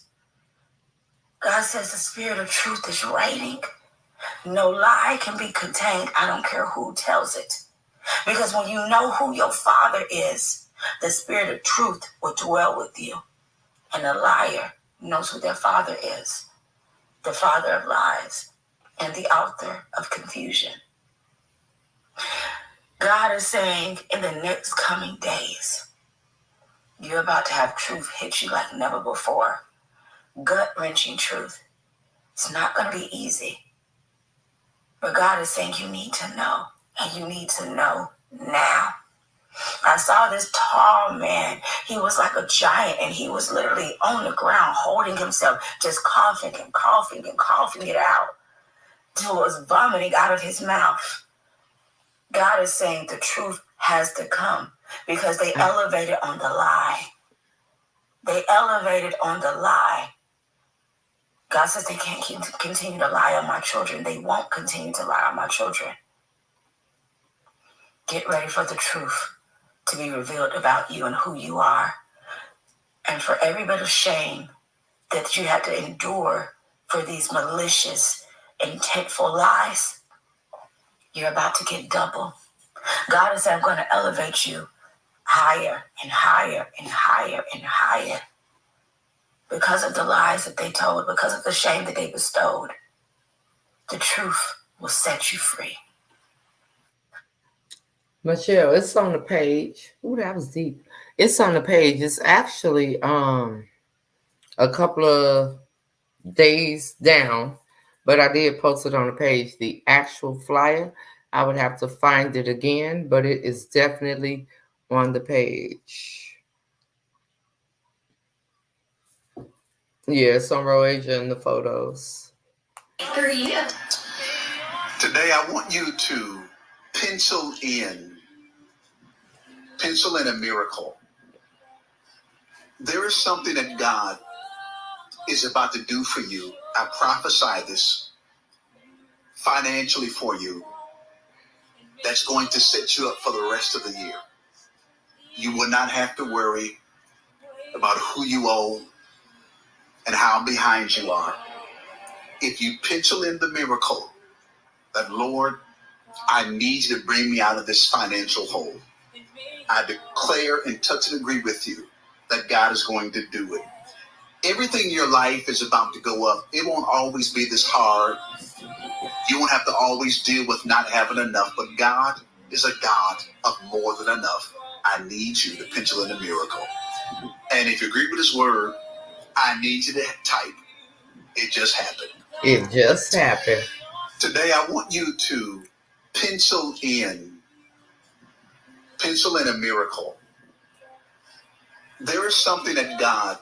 God says the spirit of truth is reigning. No lie can be contained. I don't care who tells it. Because when you know who your Father is, the spirit of truth will dwell with you. And a liar knows who their father is. The father of lies and the author of confusion. God is saying in the next coming days, you're about to have truth hit you like never before. Gut-wrenching truth. It's not going to be easy. But God is saying you need to know, and you need to know now. I saw this tall man. He was like a giant, and he was literally on the ground holding himself, just coughing and coughing and coughing it out till it was vomiting out of his mouth. God is saying the truth has to come because they elevated on the lie. They elevated on the lie. God says they can't continue to lie on my children. They won't continue to lie on my children. Get ready for the truth to be revealed about you and who you are. And for every bit of shame that you had to endure for these malicious, intentful lies, you're about to get double. God is saying, I'm going to elevate you higher and higher and higher and higher because of the lies that they told, because of the shame that they bestowed. The truth will set you free. Michelle, it's on the page. Ooh, that was deep. It's on the page. It's actually a couple of days down, but I did post it on the page. The actual flyer, I would have to find it again, but it is definitely on the page. Yeah, it's on RoAsia in the photos. Today I want you to pencil in a miracle. There is something that God is about to do for you. I prophesy this financially for you that's going to set you up for the rest of the year. You will not have to worry about who you owe and how behind you are. If you pencil in the miracle that, Lord, I need you to bring me out of this financial hole, I declare and touch and agree with you that God is going to do it. Everything in your life is about to go up. It won't always be this hard. You won't have to always deal with not having enough, but God is a God of more than enough. I need you to pencil in a miracle. And if you agree with his word, I need you to type, it just happened. It just happened. Today, I want you to pencil in a miracle. There is something that God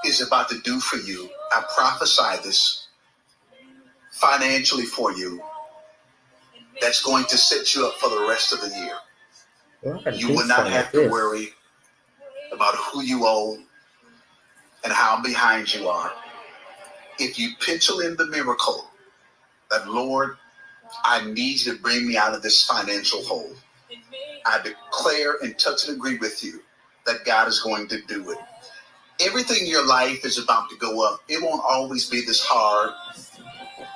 is about to do for you. I prophesy this financially for you that's going to set you up for the rest of the year. You will not have to worry about who you owe and how behind you are. If you pencil in the miracle that, Lord, I need you to bring me out of this financial hole, I declare and touch and agree with you that God is going to do it. Everything in your life is about to go up. It won't always be this hard.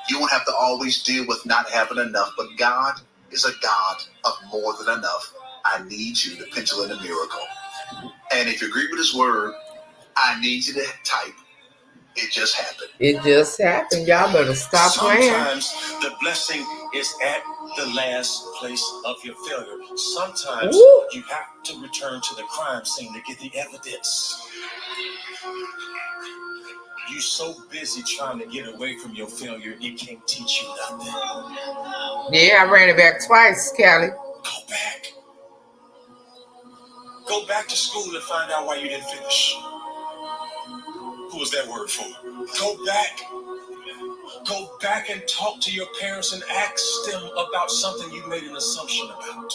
You won't have to always deal with not having enough, but God is a God of more than enough. I need you to pencil in a miracle. And if you agree with his word, I need you to type, it just happened. It just happened. Y'all better stop playing. Sometimes the blessing is at the last place of your failure. Sometimes you have to return to the crime scene to get the evidence. You're so busy trying to get away from your failure, it can't teach you nothing. Yeah, I ran it back twice, Callie. Go back. Go back to school and find out why you didn't finish. Who was that word for? Go back. Go back and talk to your parents and ask them about something you made an assumption about.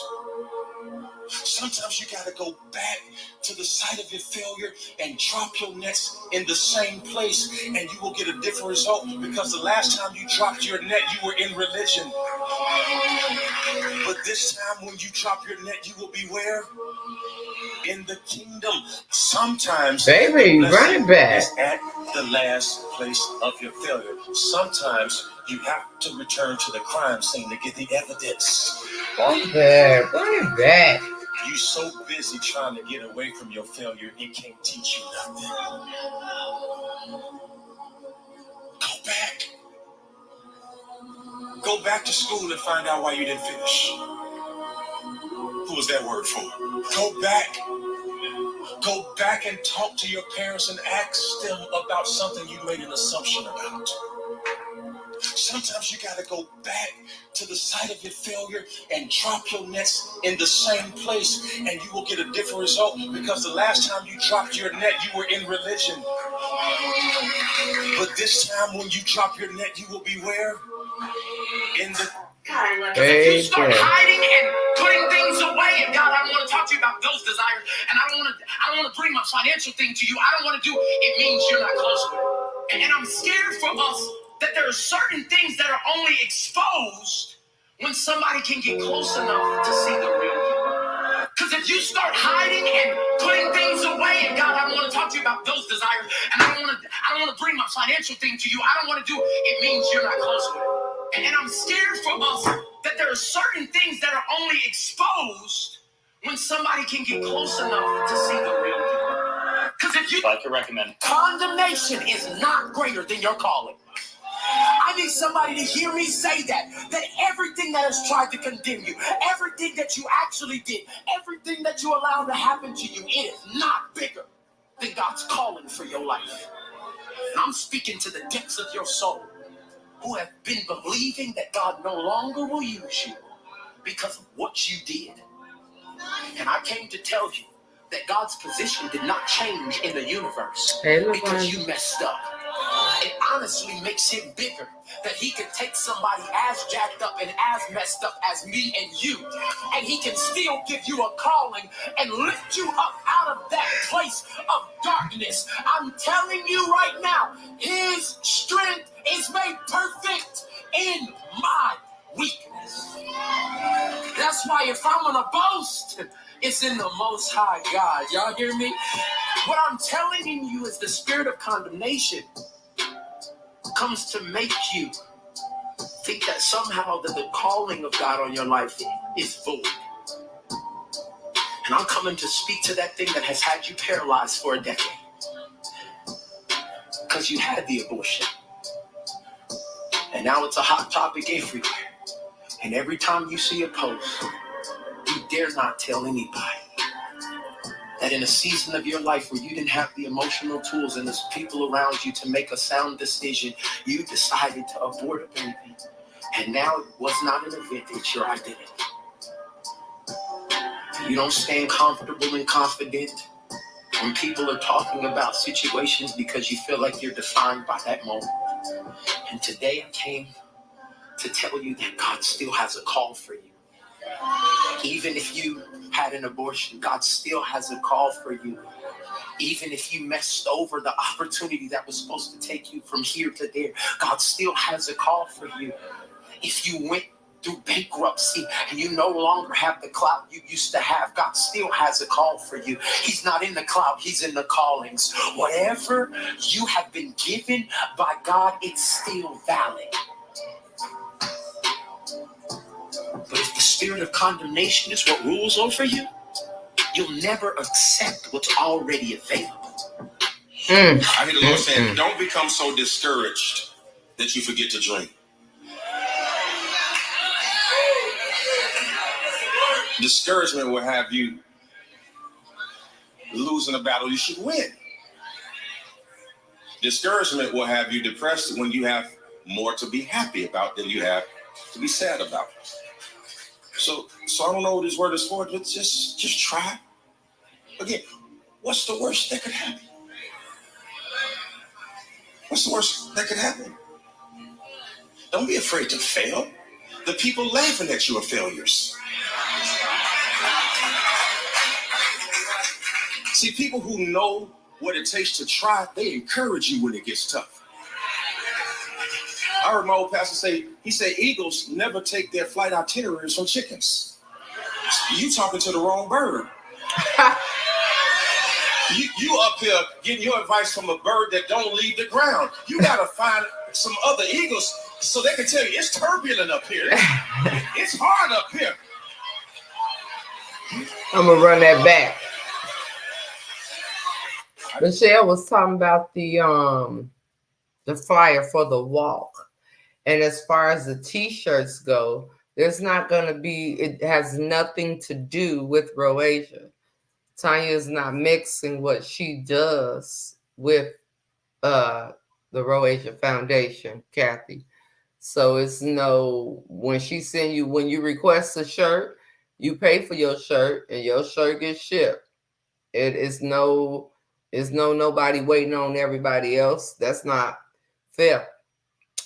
Sometimes you got to go back to the site of your failure and drop your nets in the same place, and you will get a different result, because the last time you dropped your net, you were in religion. But this time when you drop your net, you will be where? In the kingdom. Sometimes Baby, run it back. is at the last place of your failure. Sometimes you have to return to the crime scene to get the evidence. Run it back. You're so busy trying to get away from your failure, it can't teach you nothing. Go back. Go back to school and find out why you didn't finish. Who was that word for? Go back. Go back and talk to your parents and ask them about something you made an assumption about. Sometimes you got to go back to the site of your failure and drop your nets in the same place, and you will get a different result, because the last time you dropped your net, you were in religion. But this time when you drop your net, you will be where? In the... If you start hiding and putting things away, and God, I want to talk to you about those desires, and I don't want to bring my financial thing to you. I don't want to do it. Means you're not close to it. And I'm scared for us that there are certain things that are only exposed when somebody can get close enough to see the real you. Because if you start hiding and putting things away, and God, I want to talk to you about those desires, and I don't want to bring my financial thing to you. I don't want to do it. It means you're not close to it. And I'm scared for us that there are certain things that are only exposed when somebody can get close enough to see the real you. Because if you I could recommend. Condemnation is not greater than your calling. I need somebody to hear me say that everything that has tried to condemn you, everything that you actually did, everything that you allowed to happen to you, it is not bigger than God's calling for your life. And I'm speaking to the depths of your soul, who have been believing that God no longer will use you because of what you did. And I came to tell you that God's position did not change in the universe because you messed up. It honestly makes him bigger that he could take somebody as jacked up and as messed up as me and you, and he can still give you a calling and lift you up out of that place of darkness. I'm telling you right now, his strength is made perfect in my weakness. That's why if I'm gonna boast, it's in the Most High God. Y'all hear me? What I'm telling you is the spirit of condemnation comes to make you think that somehow that the calling of God on your life is void. And I'm coming to speak to that thing that has had you paralyzed for a decade. Because you had the abortion. And now it's a hot topic everywhere. And every time you see a post, you dare not tell anybody that in a season of your life where you didn't have the emotional tools and the people around you to make a sound decision, you decided to abort a baby. And now it was not an event, it's your identity. You don't stand comfortable and confident when people are talking about situations because you feel like you're defined by that moment. And today I came to tell you that God still has a call for you. Even if you had an abortion, God still has a call for you. Even if you messed over the opportunity that was supposed to take you from here to there, God still has a call for you. If you went through bankruptcy and you no longer have the clout you used to have, God still has a call for you. He's not in the clout, he's in the callings. Whatever you have been given by God, it's still valid. But if the spirit of condemnation is what rules over you, you'll never accept what's already available. I hear the Lord saying, don't become so discouraged that you forget to dream. Discouragement will have you losing a battle you should win. Discouragement will have you depressed when you have more to be happy about than you have to be sad about. So I don't know what this word is for, but just try. Again, what's the worst that could happen? What's the worst that could happen? Don't be afraid to fail. The people laughing at you are failures. See, people who know what it takes to try, they encourage you when it gets tough. I heard my old pastor say, he said, eagles never take their flight itineraries from chickens. You talking to the wrong bird. You up here getting your advice from a bird that don't leave the ground. You got to find some other eagles so they can tell you it's turbulent up here. It's hard up here. I'm going to run that back. Michelle was talking about the flyer for the walk. And as far as the t-shirts go, there's not going to be, it has nothing to do with RoAsia. Tanya is not mixing what she does with the RoAsia Foundation, Kathy. So it's no, when she send you, when you request a shirt, you pay for your shirt and your shirt gets shipped. It is no nobody waiting on everybody else. That's not fair.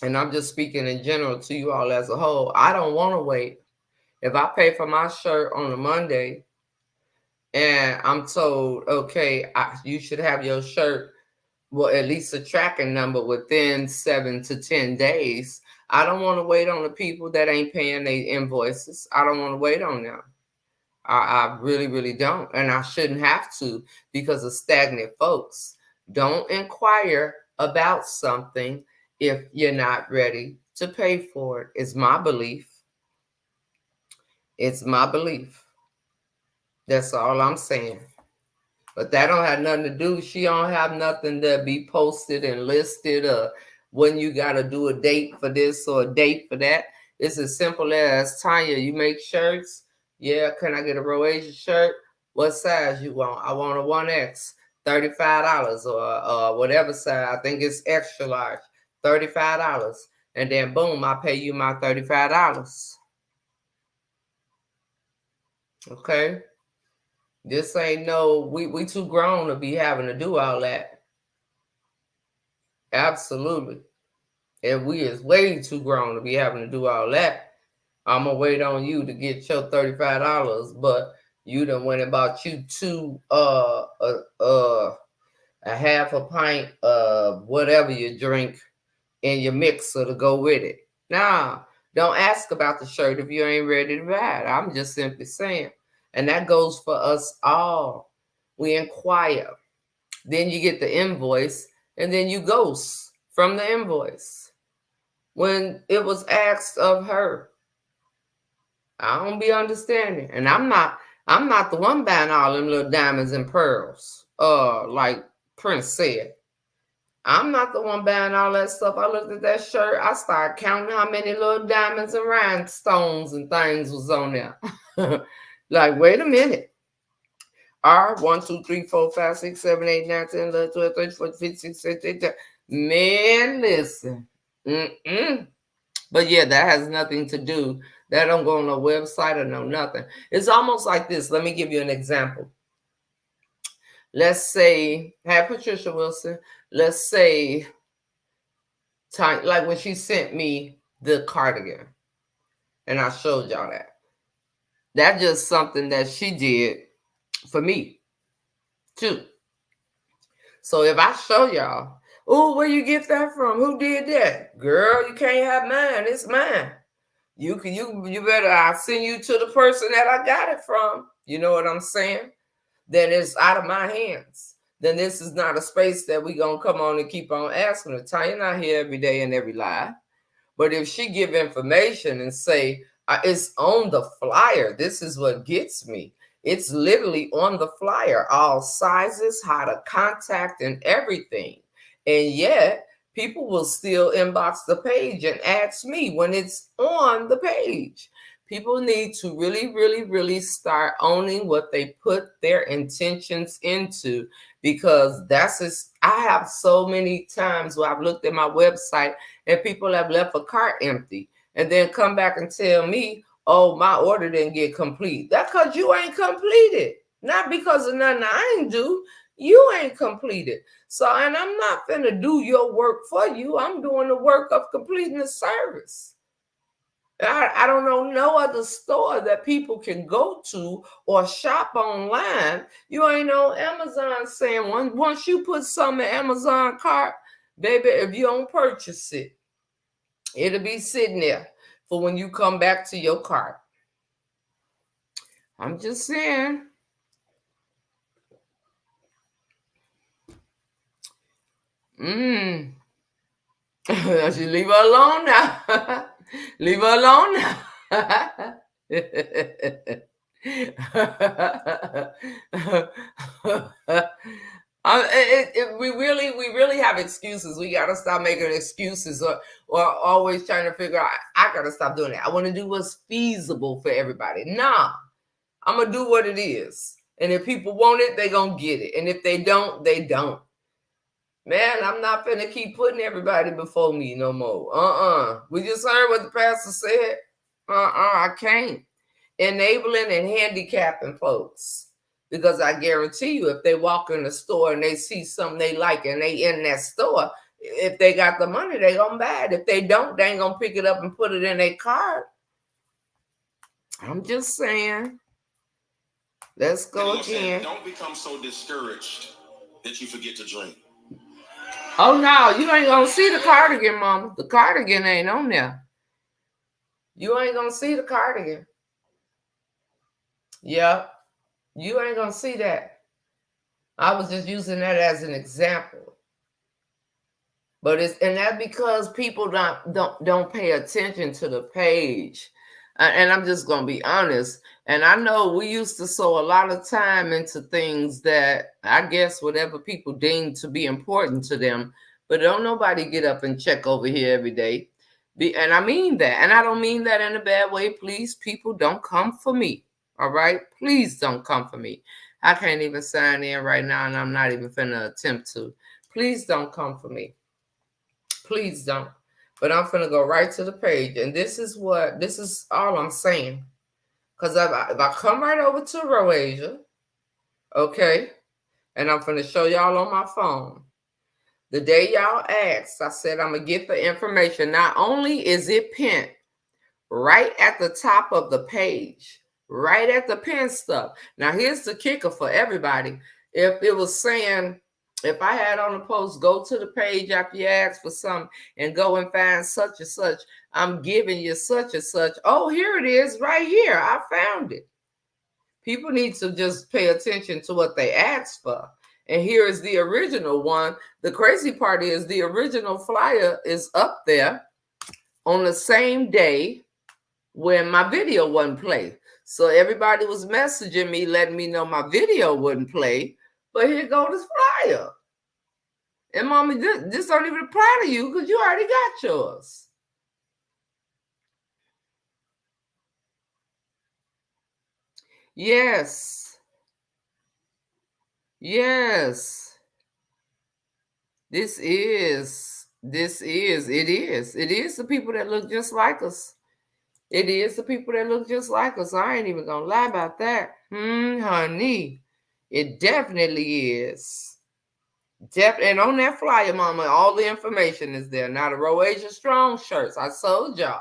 And I'm just speaking in general to you all as a whole. I don't want to wait. If I pay for my shirt on a Monday and I'm told, okay, you should have your shirt, well, at least a tracking number within 7 to 10 days. I don't want to wait on the people that ain't paying their invoices. I don't want to wait on them. I really, really don't. And I shouldn't have to because of stagnant folks. Don't inquire about something if you're not ready to pay for it. It's my belief. It's my belief. That's all I'm saying. But that don't have nothing to do. She don't have nothing to be posted and listed or when you got to do a date for this or a date for that. It's as simple as, Tanya, you make shirts? Yeah, can I get a RoAsia shirt? What size you want? I want a 1X, $35 or whatever size. I think it's extra large, $35. And then boom, I pay you my $35. Okay? This ain't no, we too grown to be having to do all that. Absolutely. And we is way too grown to be having to do all that. I'm going to wait on you to get your $35, but you done went and bought you a half a pint of whatever you drink in your mixer to go with it. Nah, don't ask about the shirt if you ain't ready to buy it. I'm just simply saying. And that goes for us all. We inquire. Then you get the invoice, and then you ghost from the invoice. When it was asked of her, I don't be understanding. And I'm not the one buying all them little diamonds and pearls. Like Prince said. I'm not the one buying all that stuff. I looked at that shirt. I started counting how many little diamonds and rhinestones and things was on there. Like, wait a minute. R 1, 2, 3, 4, 5, 6, 7, 8, 9, 10, 11, 12, 13, 14, 15, 16, 17, 18. Man, listen. But yeah, that has nothing to do. That don't go on no website or no nothing. It's almost like this. Let me give you an example. Let's say, hi Patricia Wilson. Let's say, like when she sent me the cardigan, and I showed y'all that. That's just something that she did for me, too. So if I show y'all, oh, where you get that from? Who did that? Girl, you can't have mine. It's mine. You better, I'll send you to the person that I got it from. You know what I'm saying? Then it's out of my hands. Then this is not a space that we gonna come on and keep on asking her. Tanya not here every day and every live. But if she give information and say, it's on the flyer, this is what gets me. It's literally on the flyer, all sizes, how to contact and everything. And yet people will still inbox the page and ask me when it's on the page. People need to really, really, really start owning what they put their intentions into, because that's just, I have so many times where I've looked at my website and people have left a cart empty and then come back and tell me, oh, my order didn't get complete. That's because you ain't completed, not because of nothing I ain't do. You ain't completed. So, and I'm not finna do your work for you. I'm doing the work of completing the service. I don't know no other store that people can go to or shop online. You ain't on Amazon saying once you put something in Amazon cart, baby, if you don't purchase it, it'll be sitting there for when you come back to your cart. I'm just saying. I should leave her alone now. Leave her alone now. We really have excuses. We gotta stop making excuses or always trying to figure out. I gotta stop doing that. I want to do what's feasible for everybody. Nah, I'm gonna do what it is, and if people want it, they gonna get it, and if they don't, they don't. Man, I'm not finna keep putting everybody before me no more. We just heard what the pastor said. I can't. Enabling and handicapping folks. Because I guarantee you, if they walk in the store and they see something they like and they in that store, if they got the money, they gonna buy it. If they don't, they ain't gonna pick it up and put it in their cart. I'm just saying. Let's go again. Don't become so discouraged that you forget to dream. Oh no, you ain't gonna see the cardigan, mama. The cardigan ain't on there. You ain't gonna see the cardigan. Yeah, you ain't gonna see that. I was just using that as an example. But that's because people don't pay attention to the page. And I'm just gonna be honest. And I know we used to sow a lot of time into things that I guess whatever people deem to be important to them, but don't nobody get up and check over here every day. And I mean that. And I don't mean that in a bad way. Please, people, don't come for me. All right? Please don't come for me. I can't even sign in right now, and I'm not even finna attempt to. Please don't come for me. Please don't. But I'm finna go right to the page. And this is all I'm saying. Because if I come right over to RoAsia, okay, and I'm finna show y'all on my phone. The day y'all asked, I said I'm going to get the information. Not only is it pinned right at the top of the page, right at the pin stuff. Now, here's the kicker for everybody. If it was saying, if I had on the post, go to the page after you ask for something and go and find such and such, I'm giving you such and such. Oh, here it is right here. I found it. People need to just pay attention to what they asked for. And here is the original one. The crazy part is the original flyer is up there on the same day when my video wasn't played. So everybody was messaging me, letting me know my video wouldn't play. But here goes this flyer. And mommy, this don't even apply to you because you already got yours. Yes. Yes. It is the people that look just like us. It is the people that look just like us. I ain't even gonna lie about that. Honey. It definitely is. And on that flyer, mama, all the information is there. Now the RoAsia Strong shirts, I sold y'all.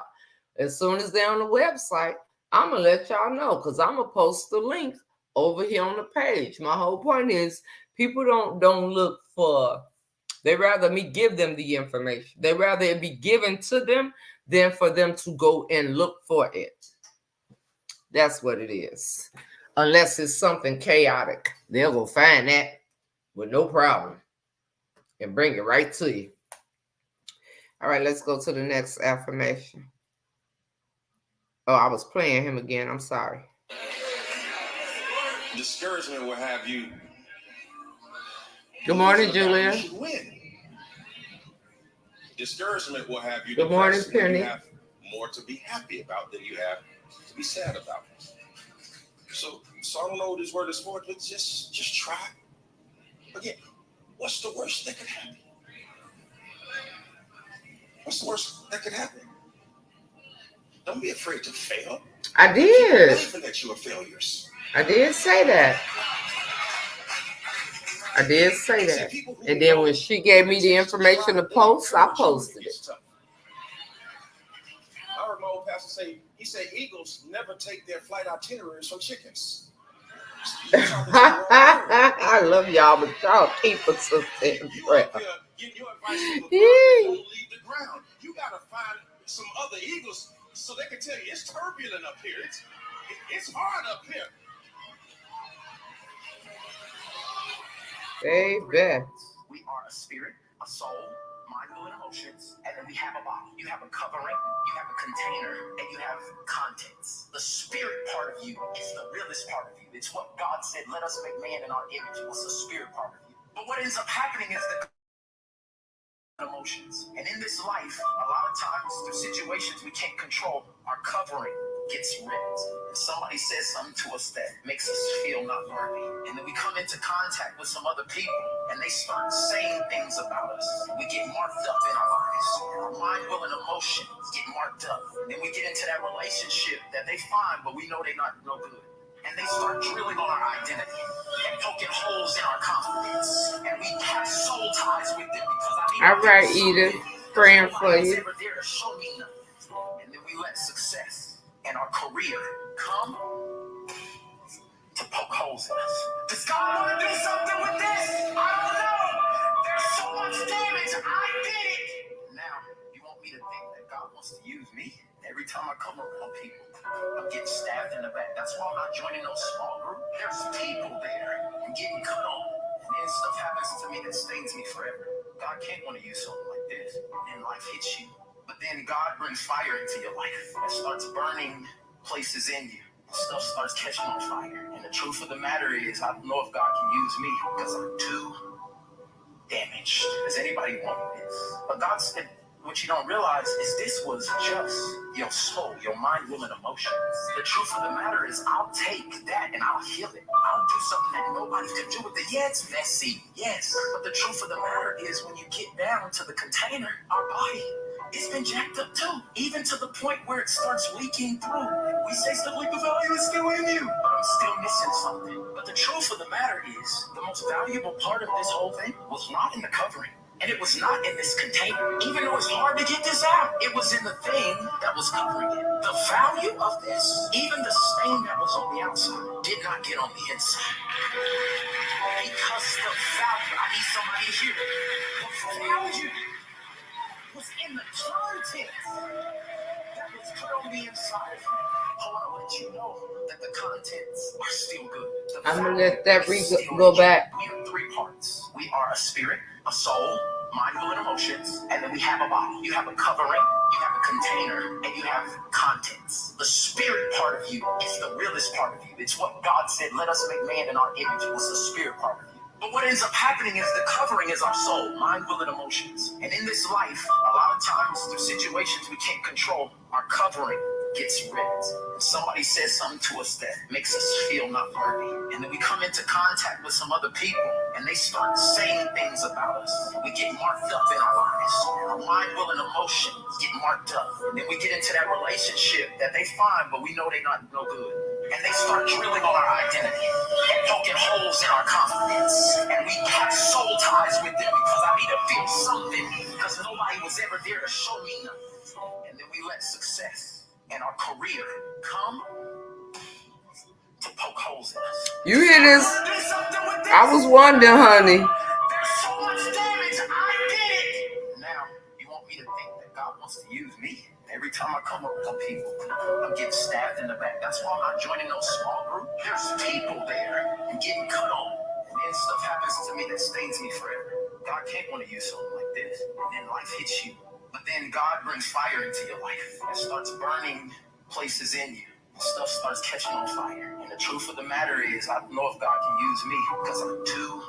As soon as they're on the website, I'm gonna let y'all know because I'm gonna post the link over here on the page. My whole point is people don't look for, they rather me give them the information. They rather it be given to them than for them to go and look for it. That's what it is. Unless it's something chaotic, they'll go find that with no problem and bring it right to you. All right, let's go to the next affirmation. Oh, I was playing him again. I'm sorry. Discouragement will have you. Good morning, Julia. You should win. Discouragement will have you. Good morning, Penny. You have more to be happy about than you have to be sad about. So I don't know what this word is for, but just try. Again, what's the worst that could happen? What's the worst that could happen? Don't be afraid to fail. I did. Keep believing that you are failures. I did say that. And then when she gave me the information to post, I posted it. I heard my old pastor say, he said eagles never take their flight itineraries from chickens. I love y'all, but y'all keep us in prayer. Get your advice from the don't leave the ground. You gotta find some other eagles so they can tell you it's turbulent up here. It's hard up here. Amen. We are a spirit, a soul, mind, will, and emotions, and then we have a body. You have a covering, you have a container, and you have contents. The spirit part of you is the realest part of you. It's what God said, let us make man in our image. It's the spirit part of you. But what ends up happening is the emotions. And in this life, a lot of times through situations we can't control, our covering gets ripped. And somebody says something to us that makes us feel not worthy. And then we come into contact with some other people and they start saying things about us. We get marked up in our lives. Our mind, will, and emotions get marked up. Then we get into that relationship that they find, but we know they're not no good. And they start drilling on our identity and poking holes in our confidence. And we have soul ties with them because all right, Edith, praying for you. And then we let success and our career come to poke holes in us. Does God want to do something with this? I don't know. There's so much damage. I did it. Now, you want me to think that God wants to use me? Every time I come around people, I'm getting stabbed in the back. That's why I'm not joining no small group. There's people there. I'm getting cut on. And then stuff happens to me that stains me forever. God can't want to use something like this. And life hits you. But then God brings fire into your life. It starts burning places in you. Stuff starts catching on fire. And the truth of the matter is, I don't know if God can use me because I'm too damaged. Does anybody want this? But God said, what you don't realize is this was just your soul, your mind, will, and emotions. The truth of the matter is I'll take that and I'll heal it. I'll do something that nobody can do with it. Yeah, it's messy. Yes. But the truth of the matter is when you get down to the container, our body, it's been jacked up too. Even to the point where it starts leaking through. We say stuff like the value is still in you. But I'm still missing something. But the truth of the matter is the most valuable part of this whole thing was not in the covering. And it was not in this container. Even though it's hard to get this out, it was in the thing that was covering it. The value of this, even the stain that was on the outside, did not get on the inside. Because the value, I need somebody here. The value was in the content that was put on the inside. I want to let you know that the contents are still good. I'm going to let that go back. We have three parts. We are a spirit, a soul, mind, will, and emotions, and then we have a body. You have a covering, you have a container, and you have contents. The spirit part of you is the realest part of you. It's what God said, let us make man in our image. It was the spirit part of you. But what ends up happening is the covering is our soul, mind, will, and emotions. And in this life, a lot of times through situations we can't control, our covering gets ripped. And somebody says something to us that makes us feel not worthy. And then we come into contact with some other people and they start saying things about us. We get marked up in our lives. Our mind, will, and emotions get marked up. And then we get into that relationship that they find, but we know they're not no good. And they start drilling on our identity and poking holes in our confidence. And we have soul ties with them because I need to feel something because nobody was ever there to show me nothing. And then we let success and our career come to poke holes in us. You hear this? I was wondering, honey. There's so much damage. I did it. Now, you want me to think that God wants to use me? Every time I come up with people, I'm getting stabbed in the back. That's why I'm not joining no small group. There's people there and getting cut on. And stuff happens to me that stains me forever. God can't want to use something like this. And then life hits you. But then God brings fire into your life and starts burning places in you. And stuff starts catching on fire. And the truth of the matter is, I don't know if God can use me because I'm too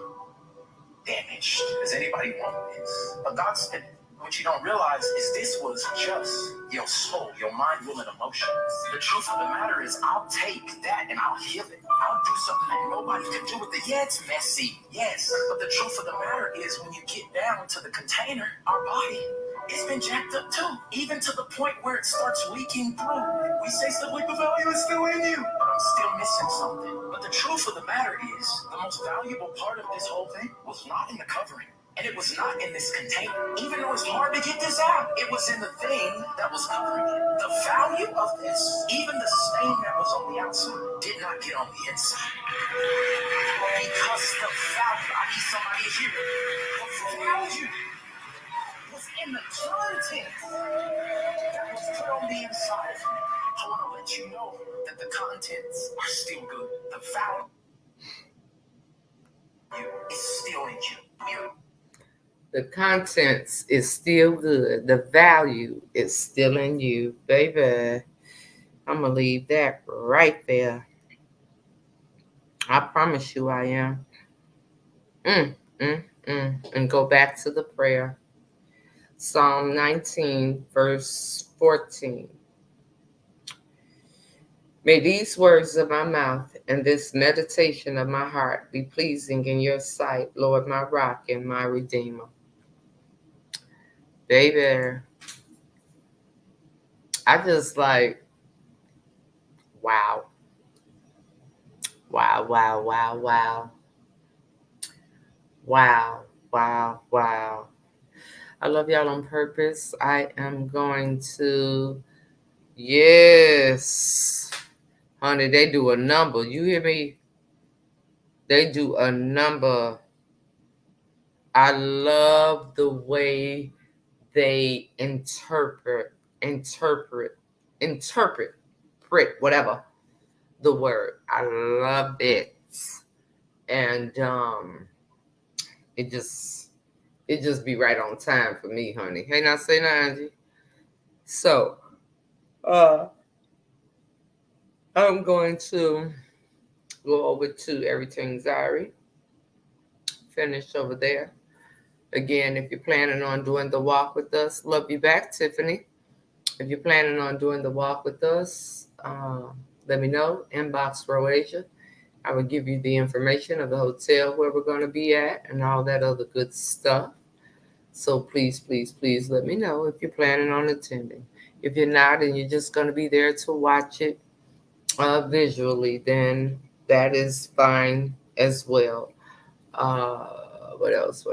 damaged. Does anybody want this? But God said, what you don't realize is this was just your soul, your mind, will, and emotions. The truth of the matter is, I'll take that and I'll heal it. I'll do something that nobody can do with it. Yeah, it's messy. Yes. But the truth of the matter is, when you get down to the container, our body, it's been jacked up too, even to the point where it starts leaking through. We say stuff like the value is still in you, but I'm still missing something. But the truth of the matter is, the most valuable part of this whole thing was not in the covering. And it was not in this container. Even though it's hard to get this out, it was in the thing that was covering it. The value of this, even the stain that was on the outside, did not get on the inside. Because the value, I need somebody to hear it. The value was in the content that was put on the inside of me. I want to let you know that the contents are still good. The value is still in you. The contents is still good. The value is still in you, baby. I'm going to leave that right there. I promise you I am. And go back to the prayer. Psalm 19, verse 14. May these words of my mouth and this meditation of my heart be pleasing in your sight, Lord, my rock and my redeemer. Baby, I just like, wow. Wow, wow, wow, wow. Wow, wow, wow. I love y'all on purpose. I am going to, yes. Honey, they do a number. You hear me? They do a number. I love the way they interpret, whatever the word. I love it. And it just be right on time for me, honey. Hey, now say now, Angie. So, I'm going to go over to Everything Zari. Finish over there. Again, if you're planning on doing the walk with us, love you back, Tiffany. If you're planning on doing the walk with us, let me know. Inbox RoAsia. I will give you the information of the hotel where we're going to be at and all that other good stuff. So please, please, please let me know if you're planning on attending. If you're not and you're just going to be there to watch it visually, then that is fine as well. What else?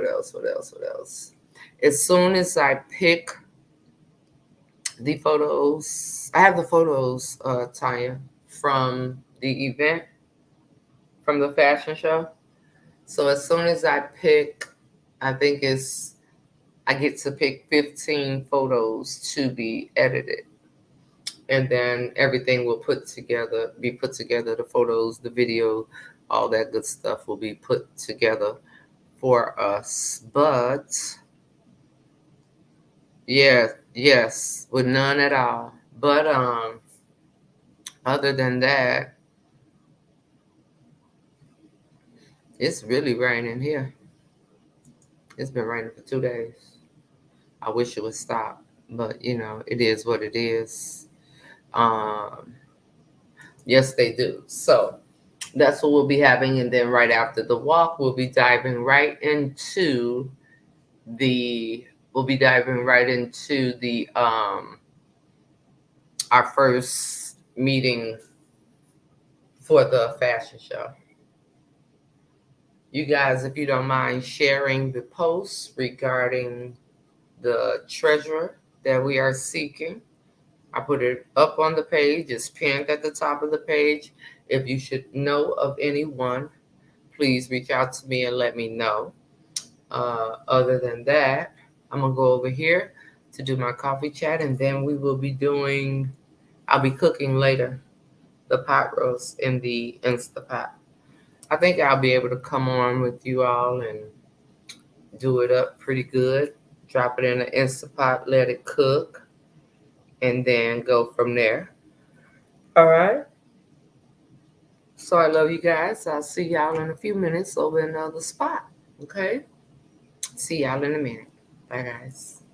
As soon as I pick the photos, I have the photos, Tanya, from the event, from the fashion show. So as soon as I pick, I get to pick 15 photos to be edited. And then everything will be put together, the photos, the video, all that good stuff will be put together for us. But yes, with none at all. But other than that, it's really raining here. It's been raining for 2 days. I wish it would stop, but it is what it is. Yes, they do. So that's what we'll be having, and then right after the walk, we'll be diving right into the our first meeting for the fashion show. You guys, if you don't mind sharing the posts regarding the treasurer that we are seeking, I put it up on the page. It's pinned at the top of the page. If you should know of anyone, please reach out to me and let me know. Other than that, I'm going to go over here to do my coffee chat, and then I'll be cooking later the pot roast in the Instapot. I think I'll be able to come on with you all and do it up pretty good. Drop it in the Instapot, let it cook, and then go from there. All right. So I love you guys. I'll see y'all in a few minutes over in another spot. Okay? See y'all in a minute. Bye, guys.